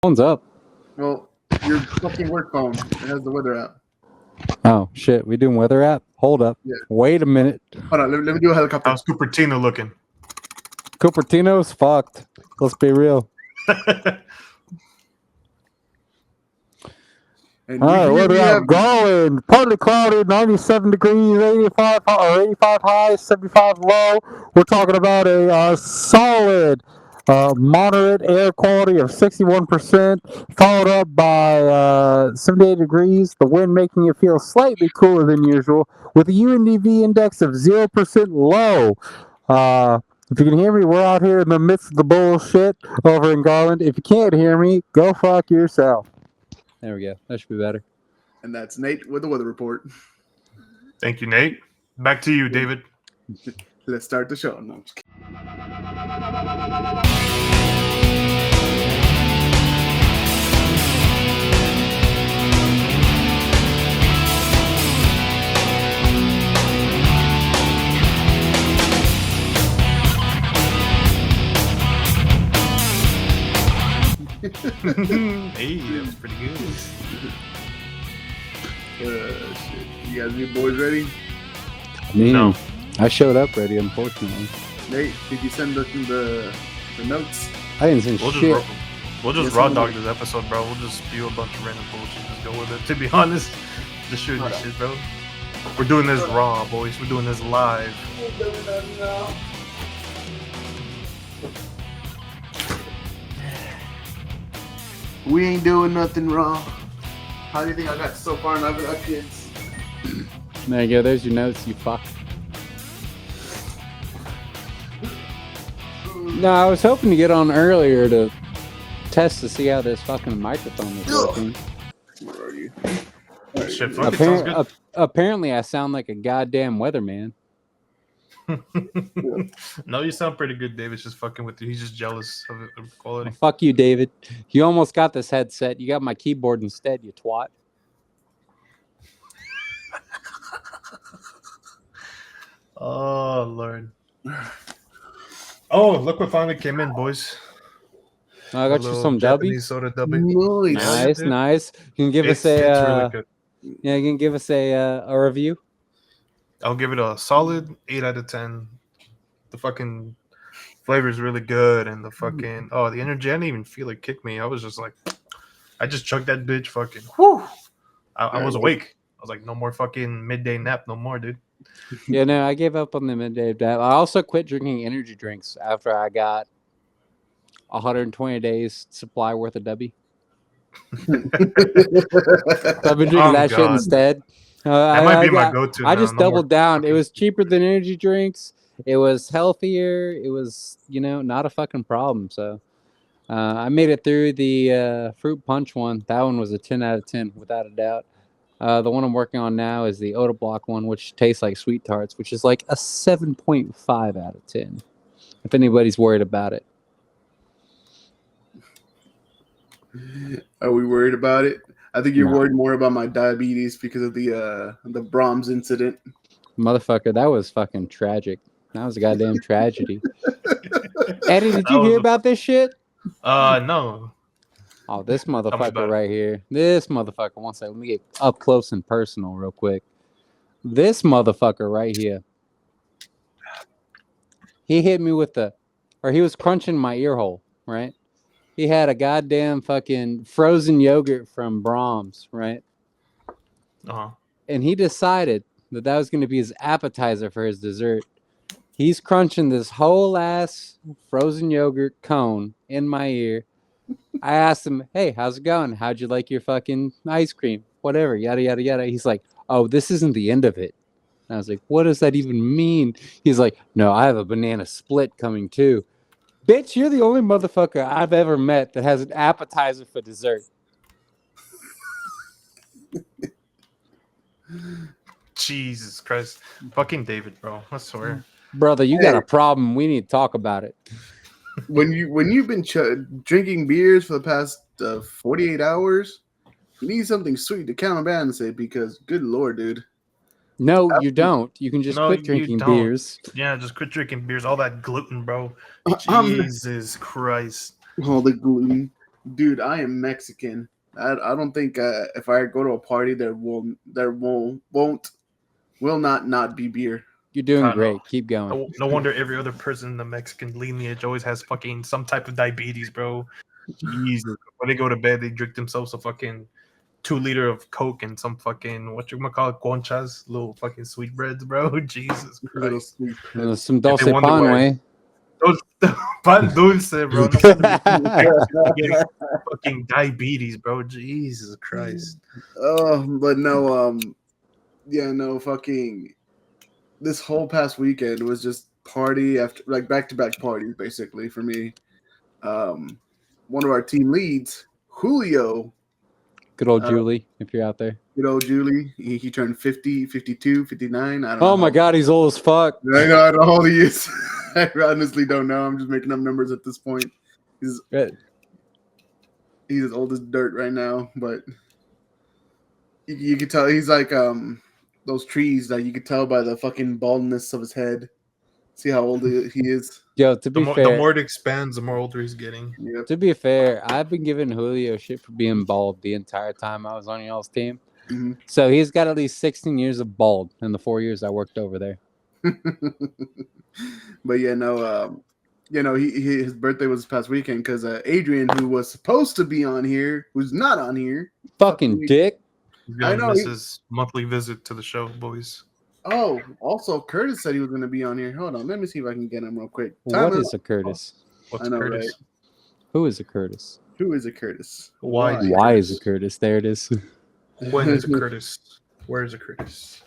Phone's up. Well, your fucking work phone. It has the weather app. Oh shit, we doing weather app? Hold up. Yeah. Wait a minute. Hold on, let me do a helicopter. How's Cupertino looking? Cupertino's fucked. Let's be real. And All right, we weather app have going. Partly cloudy, 97 degrees, 85 or 85 high, 75 low. We're talking about a solid, moderate air quality of 61%, followed up by 78 degrees. The wind making it feel slightly cooler than usual, with a UNDV index of 0% low. If you can hear me, we're out here in the midst of the bullshit over in Garland. If you can't hear me, go fuck yourself. There we go. That should be better. And that's Nate with the weather report. Thank you, Nate. Back to you, David. Let's start the show. No, I'm just kidding. Hey, that was pretty good. Shit. You guys, new boys ready? No. I showed up ready, unfortunately. Nate, did you send us the notes? I didn't send We'll shit. just Yes, raw we dog will. this episode, bro. We'll just spew a bunch of random bullshit. Just go with it. To be honest, just shoot this shit, bro. We're doing this raw, boys. We're doing this live. We ain't doing nothing wrong. How do you think I got so far and I've got kids? There you go. There's your notes, you fuck. No, I was hoping to get on earlier to test to see how this fucking microphone is working. Where are you? Shit, fuck it, sounds good. Apparently, I sound like a goddamn weatherman. No, you sound pretty good, David's just fucking with you. He's just jealous of the quality. Well, fuck you, David. You almost got this headset. You got my keyboard instead, you twat. Oh, Lord. Oh, look what finally came in, boys. I got you some W. Japanese soda W. Nice. Nice, dude. nice. You can give It's us a really good. yeah. You can give us a review. I'll give it a solid 8 out of 10. The fucking flavor is really good, and the fucking the energy. I didn't even feel it kick me. I was just like, I just chugged that bitch. Fucking whew. I was awake. I was like, no more fucking midday nap, no more, dude. Yeah, no, I gave up on the midday nap. I also quit drinking energy drinks after I got 120 days supply worth of W. So I've been drinking that shit God. instead. That might be my go-to. I now. just No more doubled down. It fucking- was cheaper than energy drinks. It was healthier. It was, not a fucking problem. So I made it through the fruit punch one. That one was a 10 out of 10, without a doubt. The one I'm working on now is the Oda Block one, which tastes like sweet tarts, which is like a 7.5 out of 10. If anybody's worried about it. Are we worried about it? I think you're No. worried more about my diabetes because of the Brahms incident. Motherfucker, that was fucking tragic. That was a goddamn tragedy. Eddie, did That you was hear a- about this shit? No. Oh, this about motherfucker it. right here. This motherfucker. One second. Let me get up close and personal real quick. This motherfucker right here. He hit me with he was crunching my ear hole, right? He had a goddamn fucking frozen yogurt from Brahms, right? Uh-huh. And he decided that was going to be his appetizer for his dessert. He's crunching this whole ass frozen yogurt cone in my ear. I asked him, hey, how's it going? How'd you like your fucking ice cream? Whatever, yada, yada, yada. He's like, oh, this isn't the end of it. And I was like, what does that even mean? He's like, no, I have a banana split coming too. Bitch, you're the only motherfucker I've ever met that has an appetizer for dessert. Jesus Christ. Fucking David, bro. I swear. Brother, you got a problem. We need to talk about it. When you've been drinking beers for the past 48 hours, you need something sweet to counterbalance it because, good lord, dude. No, you don't. You can just No, quit you drinking don't. beers. Yeah, just quit drinking beers. All that gluten, bro. I'm- Jesus Christ. All the gluten. Dude, I am Mexican. I don't think if I go to a party there will not be beer. You're doing I great. know. Keep going. No wonder every other person in the Mexican lineage always has fucking some type of diabetes, bro. Jesus. When they go to bed, they drink themselves a fucking 2 liter of Coke and some fucking, what you gonna call it, conchas, little fucking sweetbreads, bro. Jesus Little Christ. sweet Some dulce they wonder why- pan, Those pan dulce, bro. No wonder they're getting fucking diabetes, bro. Jesus Christ. Oh, but no, yeah, no, fucking. This whole past weekend was just party after, like, back-to-back parties, basically for me. One of our team leads, Julio, Good old Julie, if you're out there. good old Julie, he turned 50, 52, 59. I don't know. Oh my God, he's old as fuck. I don't know how old he is. I honestly don't know. I'm just making up numbers at this point. He's as old as dirt right now, but you can tell he's like those trees that you could tell by the fucking baldness of his head. See how old he is. Yo, to The be more, fair, the more it expands, the more older he's getting. Yep. to be fair, I've been giving Julio shit for being bald the entire time I was on y'all's team. Mhm. So he's got at least 16 years of bald in the 4 years I worked over there. But yeah, no, his birthday was this past weekend because Adrian, who was supposed to be on here, who's not on here. Fucking dick. He's I gonna know, miss he- his monthly visit to the show, boys. Oh, also Curtis said he was going to be on here. Hold on, let me see if I can get him real quick. What Timer. is a Curtis? What's I know, Curtis? Who is a Curtis? Who is a Curtis? Why? Why is a Curtis? There it is. When is a Curtis? Where is a Curtis?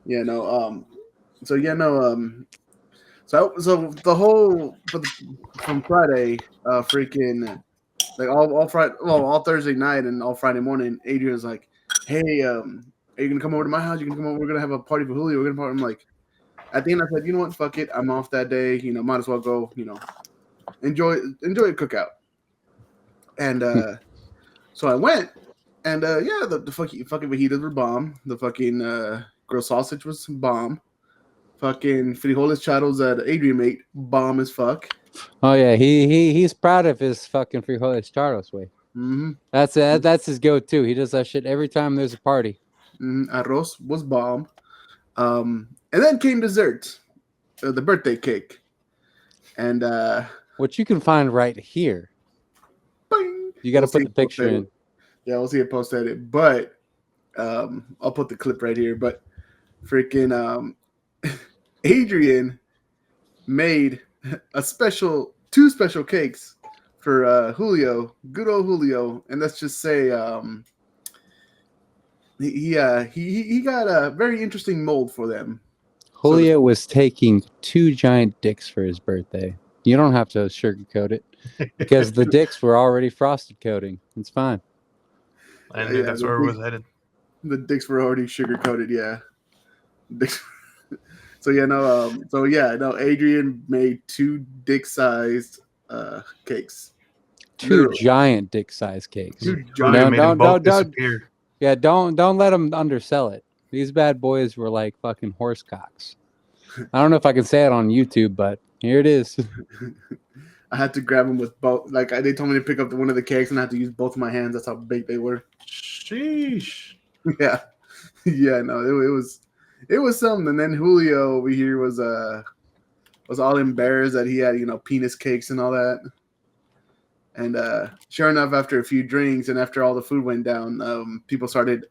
Yeah, no. So yeah, no. So the whole from Friday, freaking like all Friday, well, all Thursday night and all Friday morning, Adrian was like, "Hey, are you gonna come over to my house? You can come over. We're gonna have a party for Julio. We're gonna party." I'm like, at the end, I said, "You know what? Fuck it. I'm off that day. You know, might as well go. You know, enjoy a cookout." And so I went, and yeah, the fucking fajitas were bomb. The fucking grilled sausage was bomb. Fucking frijoles charos that Adrian made, bomb as fuck. Oh yeah, he's proud of his fucking frijoles charros way. Mm-hmm. That's his go-to. He does that shit every time there's a party. Arroz was bomb. And then came dessert, the birthday cake. And Which you can find right here. bing, You got to We'll put see the picture post in. yeah, we'll see it post edit. But I'll put the clip right here. But freaking Adrian made two special cakes for Julio, good old Julio, and let's just say he got a very interesting mold for them. Julio was taking 2 giant dicks for his birthday. You don't have to sugarcoat it because the dicks were already frosted coating. It's fine. I knew that's where it was headed. The dicks were already sugar coated, yeah. So yeah, no. Adrian made 2 dick-sized cakes. 2 Literally. giant dick-sized cakes. Two Julio giant. No, made them both don't. disappear. Yeah, don't let them undersell it. These bad boys were like fucking horse cocks. I don't know if I can say it on YouTube, but here it is. I had to grab them with both. Like they told me to pick up one of the cakes, and I had to use both of my hands. That's how big they were. Sheesh. Yeah, yeah. No, it was something. And then Julio over here was all embarrassed that he had penis cakes and all that. And sure enough, after a few drinks and after all the food went down, people started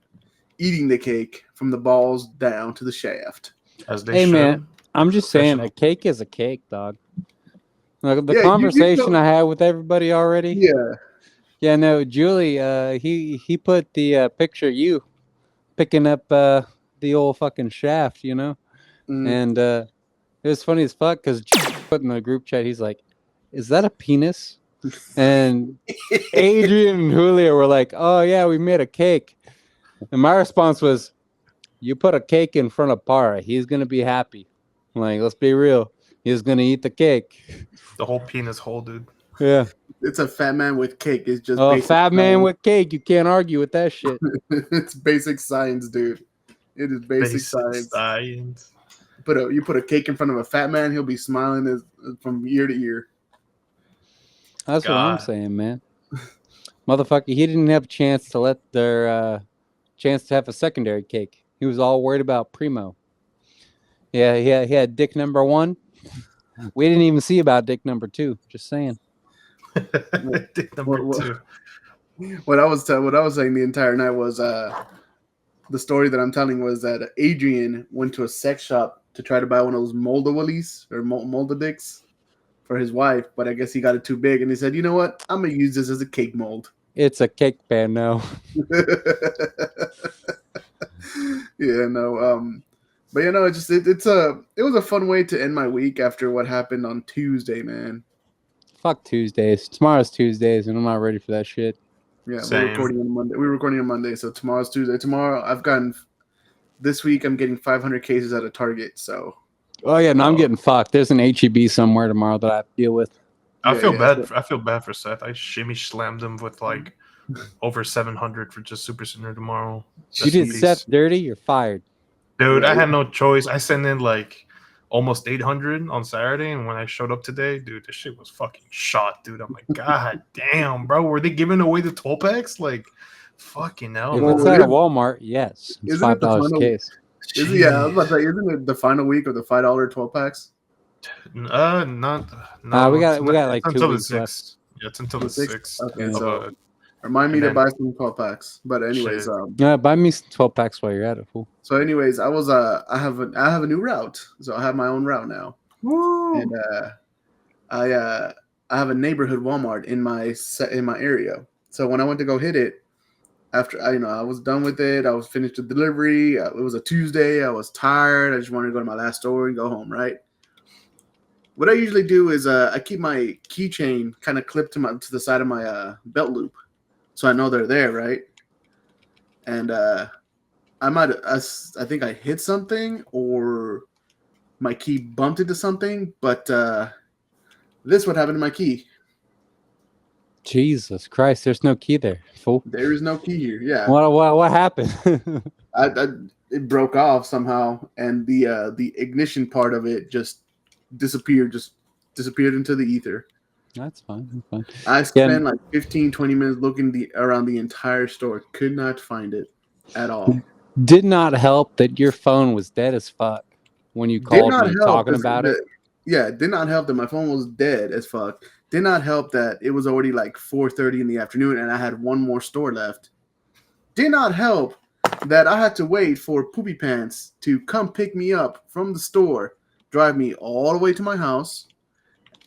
eating the cake from the balls down to the shaft. As they Hey, should. man. I'm just saying, a cake is a cake, dog. Like the Yeah, you conversation know- I had with everybody already. Yeah, Yeah, no, Julie, he put the picture of you picking up the old fucking shaft, you know? Mm. And it was funny as fuck because put in the group chat, he's like, "Is that a penis?" And Adrian and Julio were like, "Oh yeah, we made a cake." And my response was, "You put a cake in front of Para, he's gonna be happy." I'm like, let's be real, he's gonna eat the cake. The whole penis hole, dude. Yeah. it's a fat man with cake. It's just Oh, basic fat man science. with cake, you can't argue with that shit. It's basic science, dude. It is basic science. You put a cake in front of a fat man, he'll be smiling from ear to ear. That's what I'm God. saying, man. Motherfucker, he didn't have a chance to let their chance to have a secondary cake. He was all worried about Primo. Yeah, he had dick number 1. We didn't even see about dick number 2. Just saying. Dick number What- 2. What I was saying the entire night was the story that I'm telling was that Adrian went to a sex shop to try to buy one of those Molda Willies or Molda dicks for his wife, but I guess he got it too big, and he said, "You know what? I'm gonna use this as a cake mold." It's a cake pan now. Yeah, no. But you know, it was a fun way to end my week after what happened on Tuesday, man. Fuck Tuesdays. Tomorrow's Tuesdays, and I'm not ready for that shit. Yeah, Same. we're recording on Monday. We're recording on Monday, so tomorrow's Tuesday. Tomorrow, this week I'm getting 500 cases at a Target. So Oh yeah, no, I'm getting fucked. There's an HEB somewhere tomorrow that I have to deal with. I Yeah, feel yeah. bad. I feel bad for Seth. I shimmy slammed him with like over 700 for just Super Center tomorrow. You Rest in did peace. Seth dirty, you're fired. Dude, I Yeah. had no choice. I sent in like almost 800 on Saturday, and when I showed up today, dude, this shit was fucking shot, dude. I'm like, God damn, bro, were they giving away the 12 packs? Like, fucking hell. If well, it's man. at it a is- Walmart, yes. It's isn't it the $5 a final- case. yeah, I was about to say, isn't it the final week of the $5 12 packs? Not. we No, got- it's we got, like, it's 2 until the weeks left. 6th. Yeah, it's until The the 6th? 6th. Okay, of, so remind me and to then- buy some 12 packs. But anyways, Shit. Yeah, buy me some 12 packs while you're at it, fool. so anyways, I have a new route. So I have my own route now. Woo! And I have a neighborhood Walmart in my area. So when I went to go hit it, after I was done with it, I was finished the delivery. It was a Tuesday. I was tired. I just wanted to go to my last store and go home. Right. What I usually do is I keep my keychain kind of clipped to the side of my belt loop, so I know they're there. Right. And I think I hit something or my key bumped into something, but this what happened to my key. Jesus Christ, there's no key there, fool. There is no key here. Yeah, What happened? it broke off somehow, and the ignition part of it just disappeared into the ether. That's fine. That's fine. I spent like 15-20 minutes looking around the entire store, could not find it at all. Did not help that your phone was dead as fuck when you called me talking about it. Yeah, it did not help that my phone was dead as fuck. Did not help that it was already like 4:30 in the afternoon and I had one more store left. Did not help that I had to wait for Poopy Pants to come pick me up from the store, drive me all the way to my house.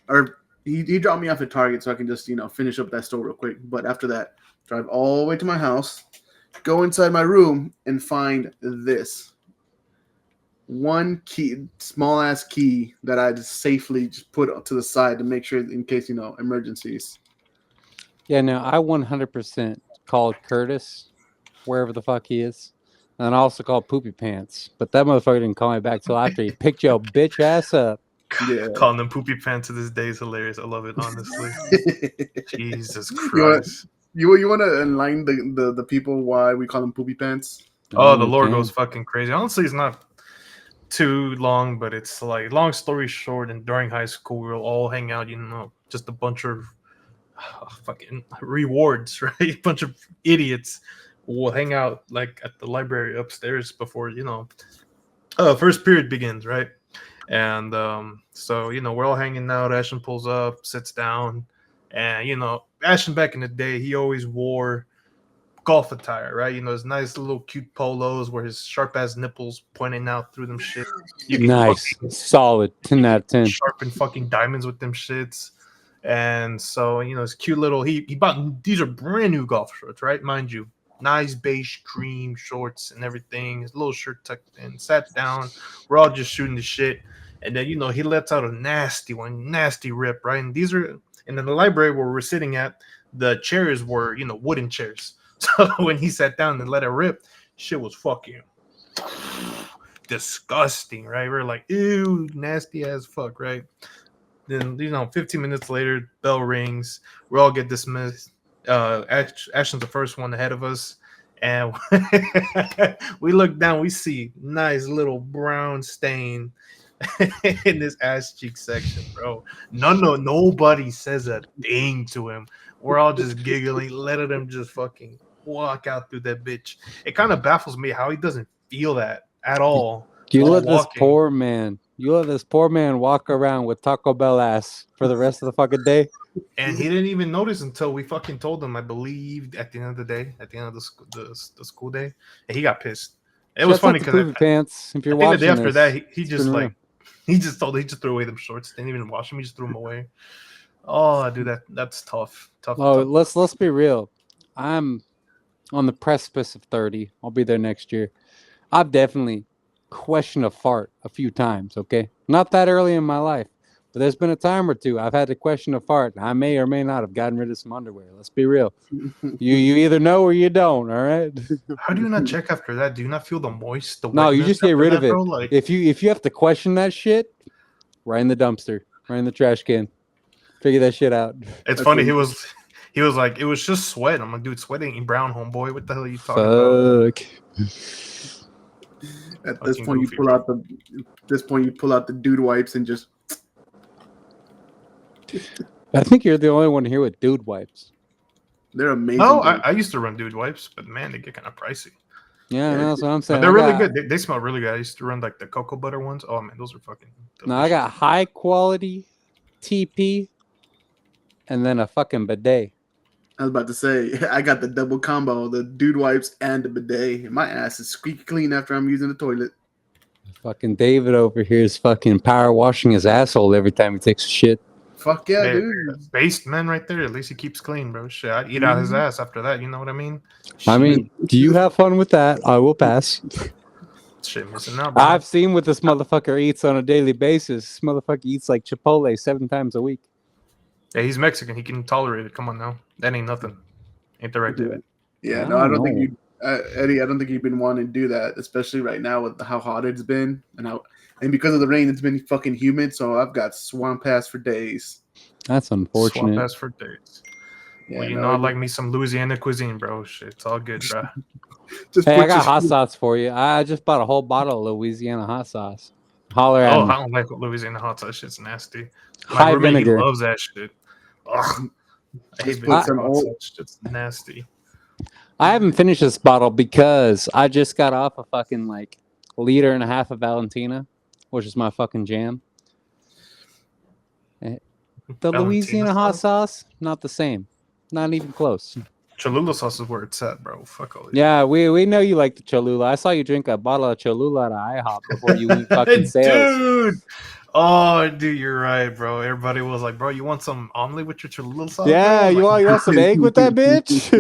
Or he dropped me off at Target so I can just, finish up that store real quick. But after that, drive all the way to my house, go inside my room and find this. One key, small ass key that I just safely just put to the side to make sure in case, emergencies. Yeah, no, I 100% called Curtis, wherever the fuck he is. And I also called Poopy Pants. But that motherfucker didn't call me back till after he picked your bitch ass up. Yeah. Calling them poopy pants to this day is hilarious. I love it, honestly. Jesus You Christ. You want to enlighten the people why we call them Poopy Pants? Oh, the lore damn. goes fucking crazy. Honestly, it's not too long, but it's like, long story short, and during high school, we'll all hang out, just a bunch of fucking rewards, right? A bunch of idiots will hang out like at the library upstairs before, first period begins, right? And so, we're all hanging out. Ashton pulls up, sits down, and, Ashton back in the day, he always wore golf attire, right? His nice little cute polos where his sharp ass nipples pointing out through them shit. You can Nice. fucking Solid. 10 out of 10. sharpen fucking diamonds with them shits. And so, his cute little, he bought, these are brand new golf shorts, right? Mind you, nice beige cream shorts and everything. His little shirt tucked in, sat down. We're all just shooting the shit. And then, he lets out a nasty rip, right? And these are, and in the library where we're sitting at, the chairs were, wooden chairs. So when he sat down and let it rip, shit was fucking disgusting, right? We're like, ew, nasty as fuck, right? Then 15 minutes later, bell rings. We all get dismissed. Ashton's the first one ahead of us, and we look down. We see nice little brown stain in this ass cheek section, bro. Nobody says a thing to him. We're all just giggling, letting him just fucking walk out through that bitch. It kind of baffles me how he doesn't feel that at all. You while let this walking. poor man. You let this poor man walk around with Taco Bell ass for the rest of the fucking day. And he didn't even notice until we fucking told him, I believe, at the end of the day, at the end of the school day. And he got pissed. It was Shouts out funny to because Poopy Pants. If you're I think the watching day after this, that, he it's just been like, he just threw away them shorts. Didn't even wash them. He just threw them away. Oh, dude, that's tough. Tough. Oh, tough. let's be real. I'm on the precipice of 30. I'll be there next year. I've definitely questioned a fart a few times, okay? Not that early in my life, but there's been a time or two I've had to question a fart. I may or may not have gotten rid of some underwear. Let's be real. You either know or you don't, all right? How do you not check after that? Do you not feel the moist? The No, you wetness just get after rid that, of it. bro? Like, If you have to question that shit, right in the dumpster, right in the trash can. Figure that shit out. it's That's funny. what He was like, it was just sweat. I'm like, dude, sweating ain't brown, homeboy. What the hell are you talking about? Fuck. At this Fucking point, goofy, you pull out the dude wipes and just. I think you're the only one here with dude wipes. They're amazing. No, dude. I used to run dude wipes, but man, they get kind of pricey. Yeah, Yeah, no, that's what I'm But saying. they're I really got- good. They smell really good. I used to run like the cocoa butter ones. Oh man, those are fucking. No, I got high quality TP and then a fucking bidet. I was about to say, I got the double combo, the dude wipes and the bidet. My ass is squeaky clean after I'm using the toilet. Fucking David over here is fucking power washing his asshole every time he takes a shit. Fuck yeah, Hey, dude. based man right there. At least he keeps clean, bro. Shit, I'd eat out his Mhm. ass after that. You know what I mean? I mean, do you have fun with that? I will pass. Shit, missing out, bro. I've seen what this motherfucker eats on a daily basis. This motherfucker eats like Chipotle 7 times a week. Yeah, he's Mexican. He can tolerate it. Come on now. That ain't nothing. Ain't the right dude. Yeah, I no, I don't don't think know. you, Eddie. I don't think you've been wanting to do that, especially right now with how hot it's been and because of the rain, it's been fucking humid. So I've got swamp ass for days. That's Swap unfortunate. ass for dates. Yeah, Well, you no, know, I like me some Louisiana cuisine, bro. Shit, it's all good, bro. Just Hey, put I got your- hot sauce for you. I just bought a whole bottle of Louisiana hot sauce. Holler at Oh, me. I don't like Louisiana hot sauce. Shit's nasty. My High roommate, vinegar. he loves that shit. Ugh. I hate Just put vinegar some hot old- sauce. It's nasty. I haven't finished this bottle because I just got off a fucking like 1.5 liters of Valentina, which is my fucking jam. The Valentina Louisiana hot sauce? sauce, not the same. Not even close. Cholula sauce is where it's at, bro. Fuck all Yeah, we know you like the Cholula. I saw you drink a bottle of Cholula at IHOP before you went fucking sales. Dude. Oh, dude, you're right, bro. Everybody was like, bro, you want some omelet with your Cholula sauce? Yeah, bro? you Like, want some egg with that bitch?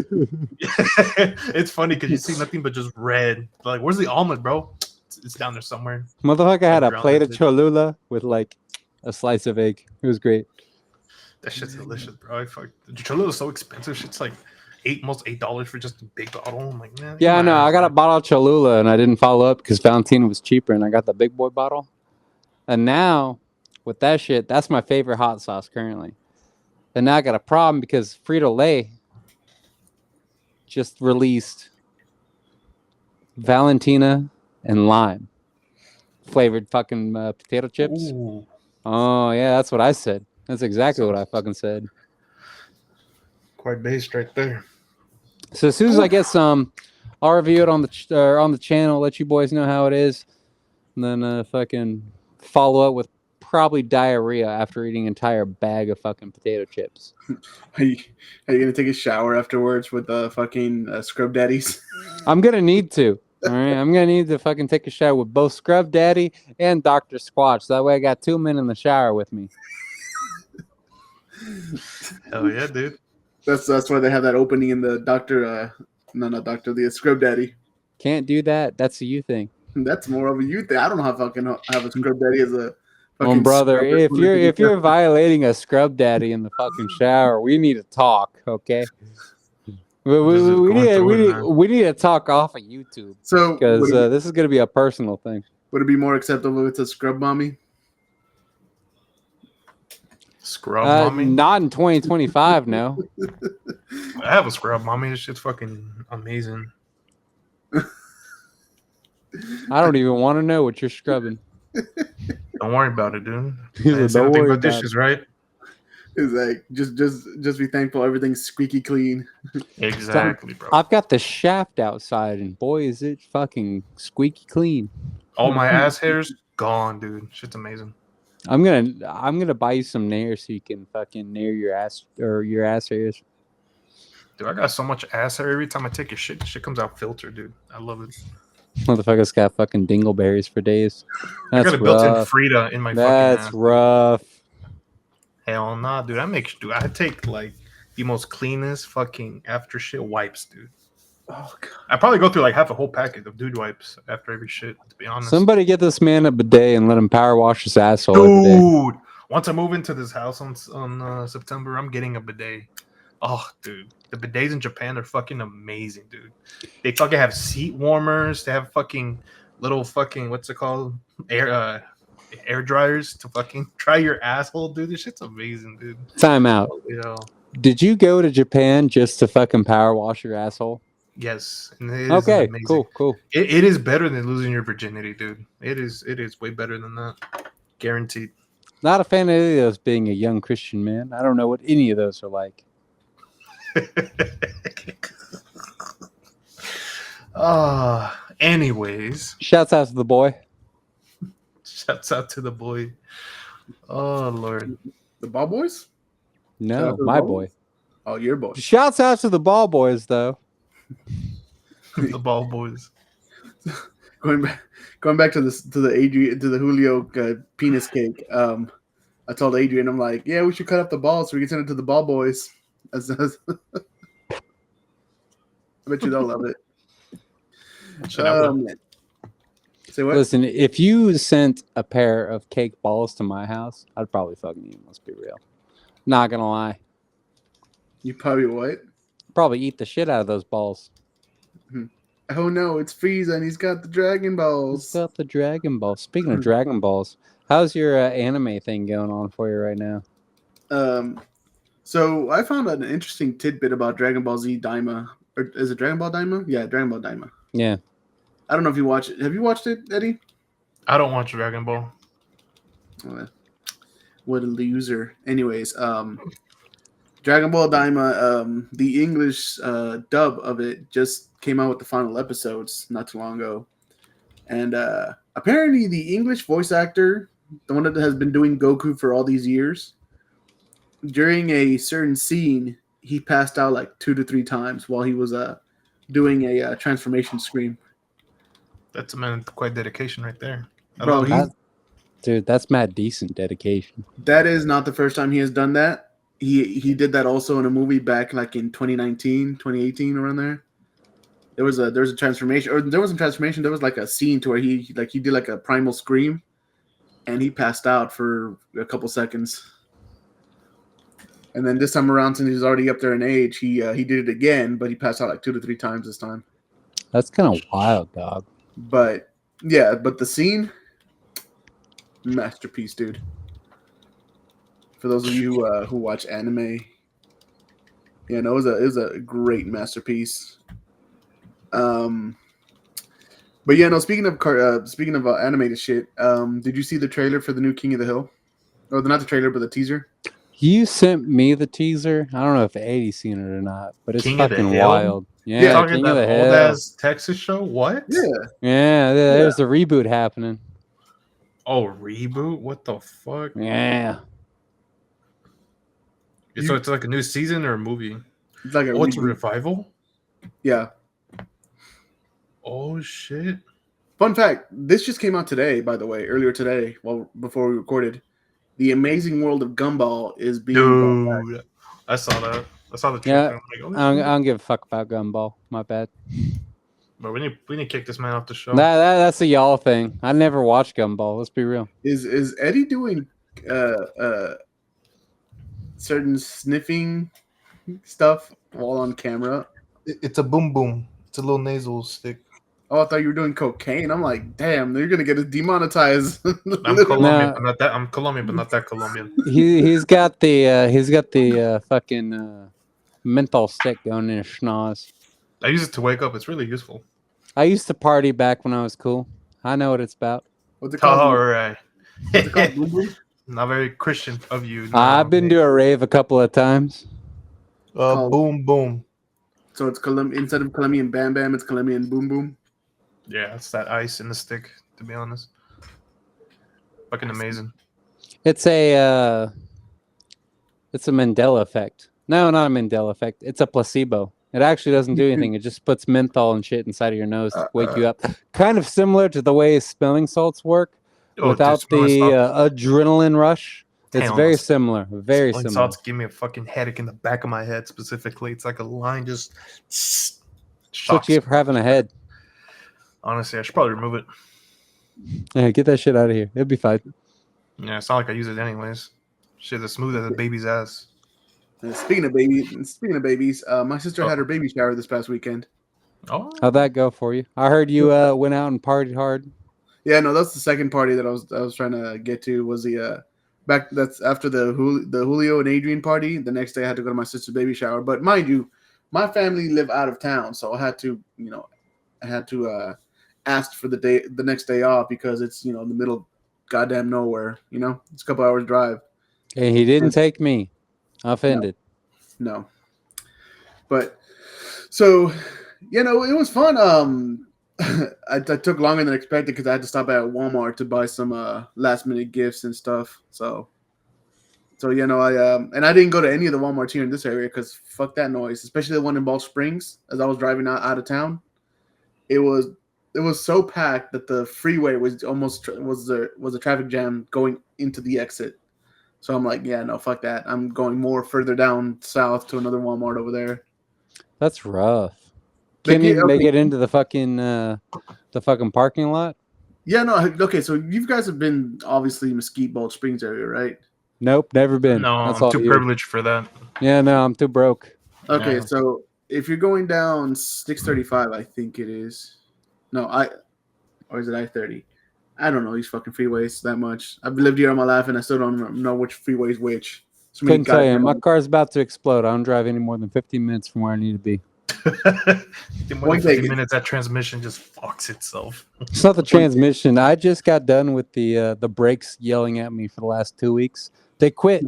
it's funny because you see nothing but just red. Like, where's the omelet, bro? It's down there somewhere. Motherfucker had a Drown plate that of bitch. Cholula with like a slice of egg. It was great. That shit's delicious, bro. The Cholula's so expensive. Shit's like almost $8 for just a big bottle. I'm like, man. Yeah, I come know. on, I got a bro. bottle of Cholula and I didn't follow up because Valentina was cheaper and I got the big boy bottle. And now with that shit, that's my favorite hot sauce currently. And now I got a problem because Frito-Lay just released Valentina and lime flavored fucking potato chips. Ooh. Oh, yeah, that's what I said. That's exactly what I fucking said. Quite based right there. So as soon as I get some, I'll review it on the channel, let you boys know how it is, and then fucking follow up with probably diarrhea after eating an entire bag of fucking potato chips. Are you gonna take a shower afterwards with the fucking scrub daddies? I'm gonna need to. All right, I'm gonna need to fucking take a shower with both Scrub Daddy and Dr. Squatch. That way, I got 2 men in the shower with me. Hell yeah, dude. That's why they have that opening in the the scrub daddy. Can't do that. That's a you thing. That's more of a you thing. I don't know how fucking have a scrub daddy as a Well, brother, scrubber. if you're violating a Scrub Daddy in the fucking shower, we need to talk, okay? We Just going through it, man. need to talk off of YouTube So because this is gonna be a personal thing. would it be more acceptable if it's a scrub mommy? Scrub mommy. Not in 2025, no. I have a scrub mommy. This shit's fucking amazing. I don't even want to know what you're scrubbing. Don't worry about it, dude. He's like, It's "Don't nothing worry but about dishes, right? It's like just be thankful everything's squeaky clean. Exactly, bro. I've got the shaft outside, and boy, is it fucking squeaky clean. All my ass hairs gone, dude. Shit's amazing. I'm gonna buy you some nair so you can fucking nair your ass or your ass hairs. Dude, I got so much ass hair every time I take a shit. Shit comes out filtered, dude. I love it. Motherfucker's got fucking dingleberries for days. I That's got a built-in rough. Frida in my That's fucking ass. rough. Hell nah, dude. I take like the most cleanest fucking after shit wipes, dude. Oh god. I probably go through like half a whole packet of dude wipes after every shit, to be honest. Somebody get this man a bidet and let him power wash his asshole every day. Dude, once I move into this house on September, I'm getting a bidet. Oh, dude, the bidets in Japan are fucking amazing, dude. They fucking have seat warmers. They have fucking little fucking what's it called, air dryers to fucking dry your asshole, dude. This shit's amazing, dude. Time out. You know, Did you go to Japan just to fucking power wash your asshole? yes. And it is Okay, amazing. cool. It is better than losing your virginity, dude. It is way better than that, guaranteed. Not a fan of any of those being a young Christian man. I don't know what any of those are like. Anyways, Shouts out to the boy. shouts out to the boy. Oh Lord, The ball boys? No, Shout out to the my ball boy. boys? Oh, your boy. Shouts out to the ball boys, though. the ball boys. Going back to the Julio penis cake. I told Adrian, I'm like, yeah, we should cut up the balls so we can send it to the ball boys. I bet you they'll love it. Should I will. Say what? Listen, if you sent a pair of cake balls to my house, I'd probably fucking eat them. Let's be real. Not gonna lie. You probably what? Probably eat the shit out of those balls. Oh no, it's Frieza and he's got the Dragon What's Balls. up, the Dragon Ball? Speaking of Dragon Balls, how's your anime thing going on for you right now? So I found an interesting tidbit about Dragon Ball Z Daima. Or is it Dragon Ball Daima? Yeah, Dragon Ball Daima. Yeah. I don't know if you watch it. Have you watched it, Eddie? I don't watch Dragon Ball. What a loser. Anyways, Dragon Ball Daima, the English dub of it just came out with the final episodes not too long ago. And apparently the English voice actor, the one that has been doing Goku for all these years, during a certain scene, he passed out like 2 to 3 times while he was doing a transformation scream. That's quite dedication right there. I Bro, love it. Dude, that's mad decent dedication. That is not the first time he has done that. He did that also in a movie back like in 2019, 2018, around there. There was a transformation, or there wasn't transformation. There was like a scene to where he did like a primal scream, and he passed out for a couple seconds. And then this time around, since he's already up there in age, he did it again, but he passed out like 2 to 3 times this time. That's kind of wild, dog. But yeah, but the scene, masterpiece, dude. For those of you who watch anime, yeah, no, it was a great masterpiece. But yeah, no. Speaking of animated shit, did you see the trailer for the new King of the Hill? Or not the trailer, but the teaser. You sent me the teaser. I don't know if Eddie's seen it or not, but it's King of the fucking Hill? wild. Yeah, Yeah, Talking King of the that old Hill. ass Texas show? What? Yeah, Yeah, there's the reboot happening. Oh, reboot? What the fuck? Yeah. So it's like a new season or a movie? it's like a Oh, it's a reboot. revival? Yeah. Oh shit. Fun fact: this just came out today, by the way, earlier today, before we recorded. The Amazing World of Gumball is being brought back. Dude. I saw that. I saw the Yeah. trailer. I'm like, I oh, don't give a fuck about Gumball. My bad. but we need to kick this man off the show. That's a y'all thing. I never watched Gumball. Let's be real. Is Eddie doing certain sniffing stuff while on camera? It's a boom boom. It's a little nasal stick. Oh, I thought you were doing cocaine. I'm like, damn, they're gonna get us demonetized. I'm Colombian, but not that. I'm Colombian, but not that Colombian. He's got the fucking menthol stick going in his schnoz. I use it to wake up. It's really useful. I used to party back when I was cool. I know what it's about. What's it All called? right. What's it called? Boom boom? Not very Christian of you. I've been to a rave a couple of times. Boom boom. So it's instead of Colombian Bam Bam, it's Colombian Boom Boom. Yeah, it's that ice in the stick. To be honest, fucking amazing. It's a Mandela effect. No, not a Mandela effect. It's a placebo. It actually doesn't do anything. It just puts menthol and shit inside of your nose to wake you up. Kind of similar to the way smelling salts work, without dude, the adrenaline rush. It's Hell very no. similar. Very Smelling similar. salts give me a fucking headache in the back of my head specifically. It's like a line just That's what shocks. you get for having a head. Honestly, I should probably remove it. Yeah, get that shit out of here. It'll be fine. Yeah, it's not like I use it anyways. Shit, as smooth as a baby's ass. Speaking of babies, my sister had her baby shower this past weekend. Oh, How'd that go for you? I heard you went out and partied hard. Yeah, no, that's the second party that I was trying to get to. Was the that's after the Julio and Adrian party. The next day I had to go to my sister's baby shower. But mind you, my family live out of town, so I had to ask for the next day off because it's in the middle of goddamn nowhere. It's a couple hours drive. And he didn't take me. Offended. No. But so it was fun. I took longer than expected because I had to stop at Walmart to buy some last minute gifts and stuff. So I and I didn't go to any of the Walmarts here in this area because fuck that noise, especially the one in Balch Springs. As I was driving out of town, it was so packed that the freeway was almost was a traffic jam going into the exit. So I'm like, yeah, no, fuck that. I'm going more further down south to another Walmart over there. That's rough. Can you make it into the fucking parking lot? Yeah, no, okay. So you guys have been obviously Mesquite, Balch Springs area, right? Nope, never been. no, That's I'm all too you. privileged for that. Yeah, no, I'm too broke. Okay, Yeah. so if you're going down 635, I think it is. No, or is it I-30? I don't know these fucking freeways that much. I've lived here all my life and I still don't know which freeway is which. So Couldn't tell you. My car's about to explode. I don't drive any more than 15 minutes from where I need to be. In more than 50 minutes, that transmission just fucks itself. It's not the transmission. I just got done with the brakes yelling at me for the last 2 weeks. They quit.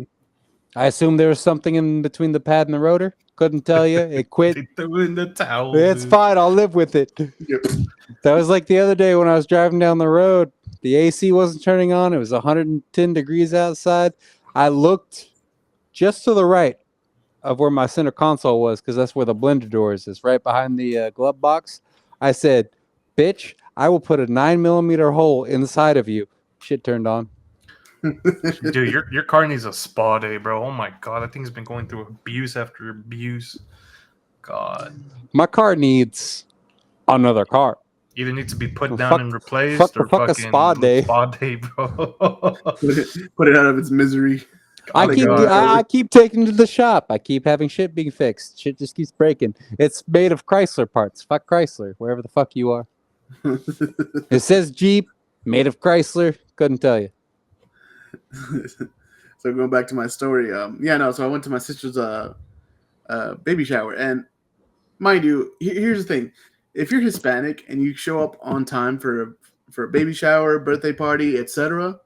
I assume there was something in between the pad and the rotor. Couldn't tell you. It quit. They threw in the towel. It's dude. fine. I'll live with it. That was like the other day when I was driving down the road. The AC wasn't turning on. It was 110 degrees outside. I looked just to the right of where my center console was because that's where the blender doors is, right behind the glove box. I said, bitch, I will put a 9mm hole inside of you. Shit turned on. Dude, your car needs a spa day, bro. Oh my god, that thing's been going through abuse after abuse. God. My car needs another car. Either needs to be put Well, down fuck- and replaced fuck or a fucking spa day. Spa day, bro. Put it out of its misery. I my keep God. I keep taking it to the shop. I keep having shit being fixed. Shit just keeps breaking. It's made of Chrysler parts. Fuck Chrysler, wherever the fuck you are. It says Jeep, made of Chrysler. Couldn't tell you. So going back to my story, so I went to my sister's baby shower, and mind you, here's the thing: if you're Hispanic and you show up on time for a baby shower, birthday party, etc.,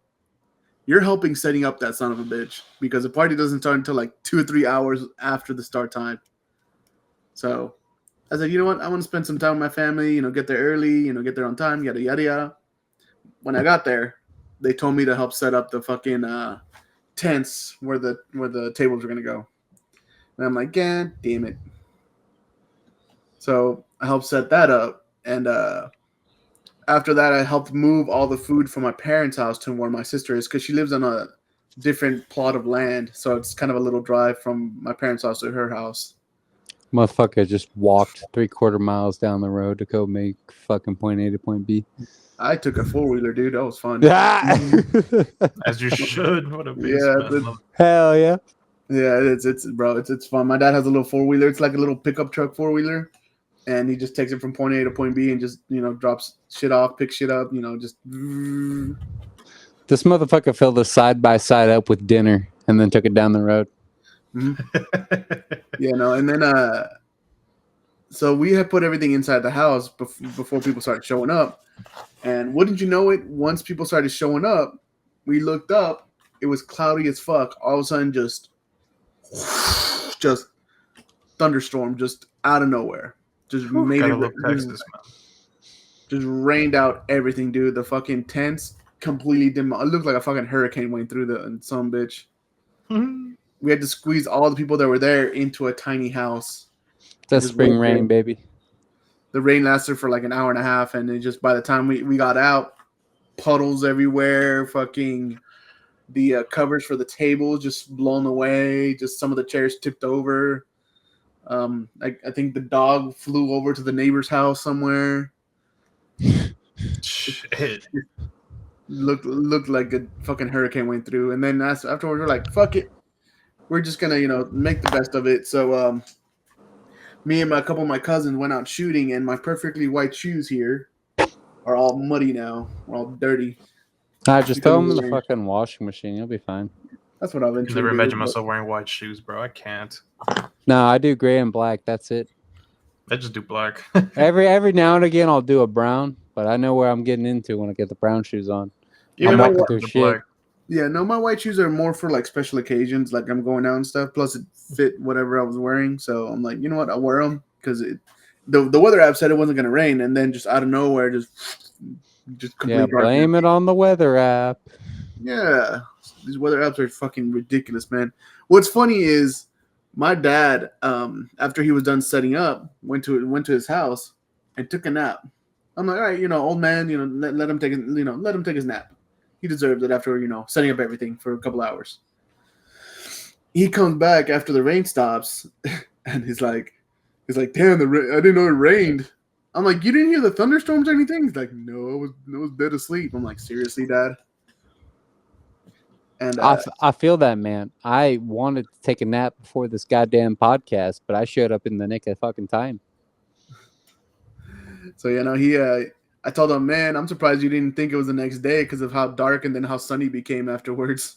you're helping setting up that son of a bitch because the party doesn't start until like 2 or 3 hours after the start time. So I said, you know what? I want to spend some time with my family. Get there early. Get there on time. Yada yada yada. When I got there, they told me to help set up the fucking tents where the tables were gonna go, and I'm like, God damn it. So I helped set that up, and after that, I helped move all the food from my parents' house to where my sister is because she lives on a different plot of land, so it's kind of a little drive from my parents' house to her house. Motherfucker just walked 3/4 miles down the road to go make fucking point A to point B. I took a 4-wheeler, dude. That was fun. As you should. What a beast, Yeah, man. Hell yeah. Yeah, it's fun. My dad has a little 4-wheeler. It's like a little pickup truck 4-wheeler, and he just takes it from point A to point B and just drops shit off, picks shit up. Just. This motherfucker filled a side by side up with dinner and then took it down the road. Yeah, no, and then so we had put everything inside the house before people started showing up, and wouldn't you know it? Once people started showing up, we looked up It was cloudy as fuck. All of a sudden, just thunderstorm, just out of nowhere. Just made Gotta it. love Texas, man. Just rained out everything, dude. The fucking tents completely It looked like a fucking hurricane went through the some bitch. We had to squeeze all the people that were there into a tiny house. That's Just spring wait rain, there. baby. The rain lasted for like an hour and a half, and it just by the time we got out, puddles everywhere. Fucking the covers for the table just blown away. Just some of the chairs tipped over. I think the dog flew over to the neighbor's house somewhere. Shit. Looked like a fucking hurricane went through, and then afterwards we're like, fuck it, we're just gonna make the best of it. So me and a couple of my cousins went out shooting, and my perfectly white shoes here are all muddy now, we're all dirty. I just Because throw of them the in the rain. fucking washing machine. You'll be fine. That's what I've been I trying never to imagine do. myself wearing white shoes, bro. I can't. No, I do gray and black. That's it. I just do black. Every now and again, I'll do a brown, but I know where I'm getting into when I get the brown shoes on. Yeah, I'm my, walking through The shit. black. yeah, no, my white shoes are more for like special occasions, like I'm going out and stuff. Plus, it fit whatever I was wearing, so I'm like, you know what, I'll wear them because the weather app said it wasn't gonna rain, and then just out of nowhere, just Yeah, complete blame it on the weather app. Yeah, these weather apps are fucking ridiculous, man. What's funny is my dad, after he was done setting up, went to his house and took a nap. I'm like, all right, old man, let him take let him take his nap. He deserves it after setting up everything for a couple hours. He comes back after the rain stops, and he's like, damn, I didn't know it rained. I'm like, you didn't hear the thunderstorms or anything? He's like, no, I was dead asleep. I'm like, seriously, Dad? And I feel that, man. I wanted to take a nap before this goddamn podcast, but I showed up in the nick of fucking time. so I told him, man, I'm surprised you didn't think it was the next day because of how dark and then how sunny became afterwards.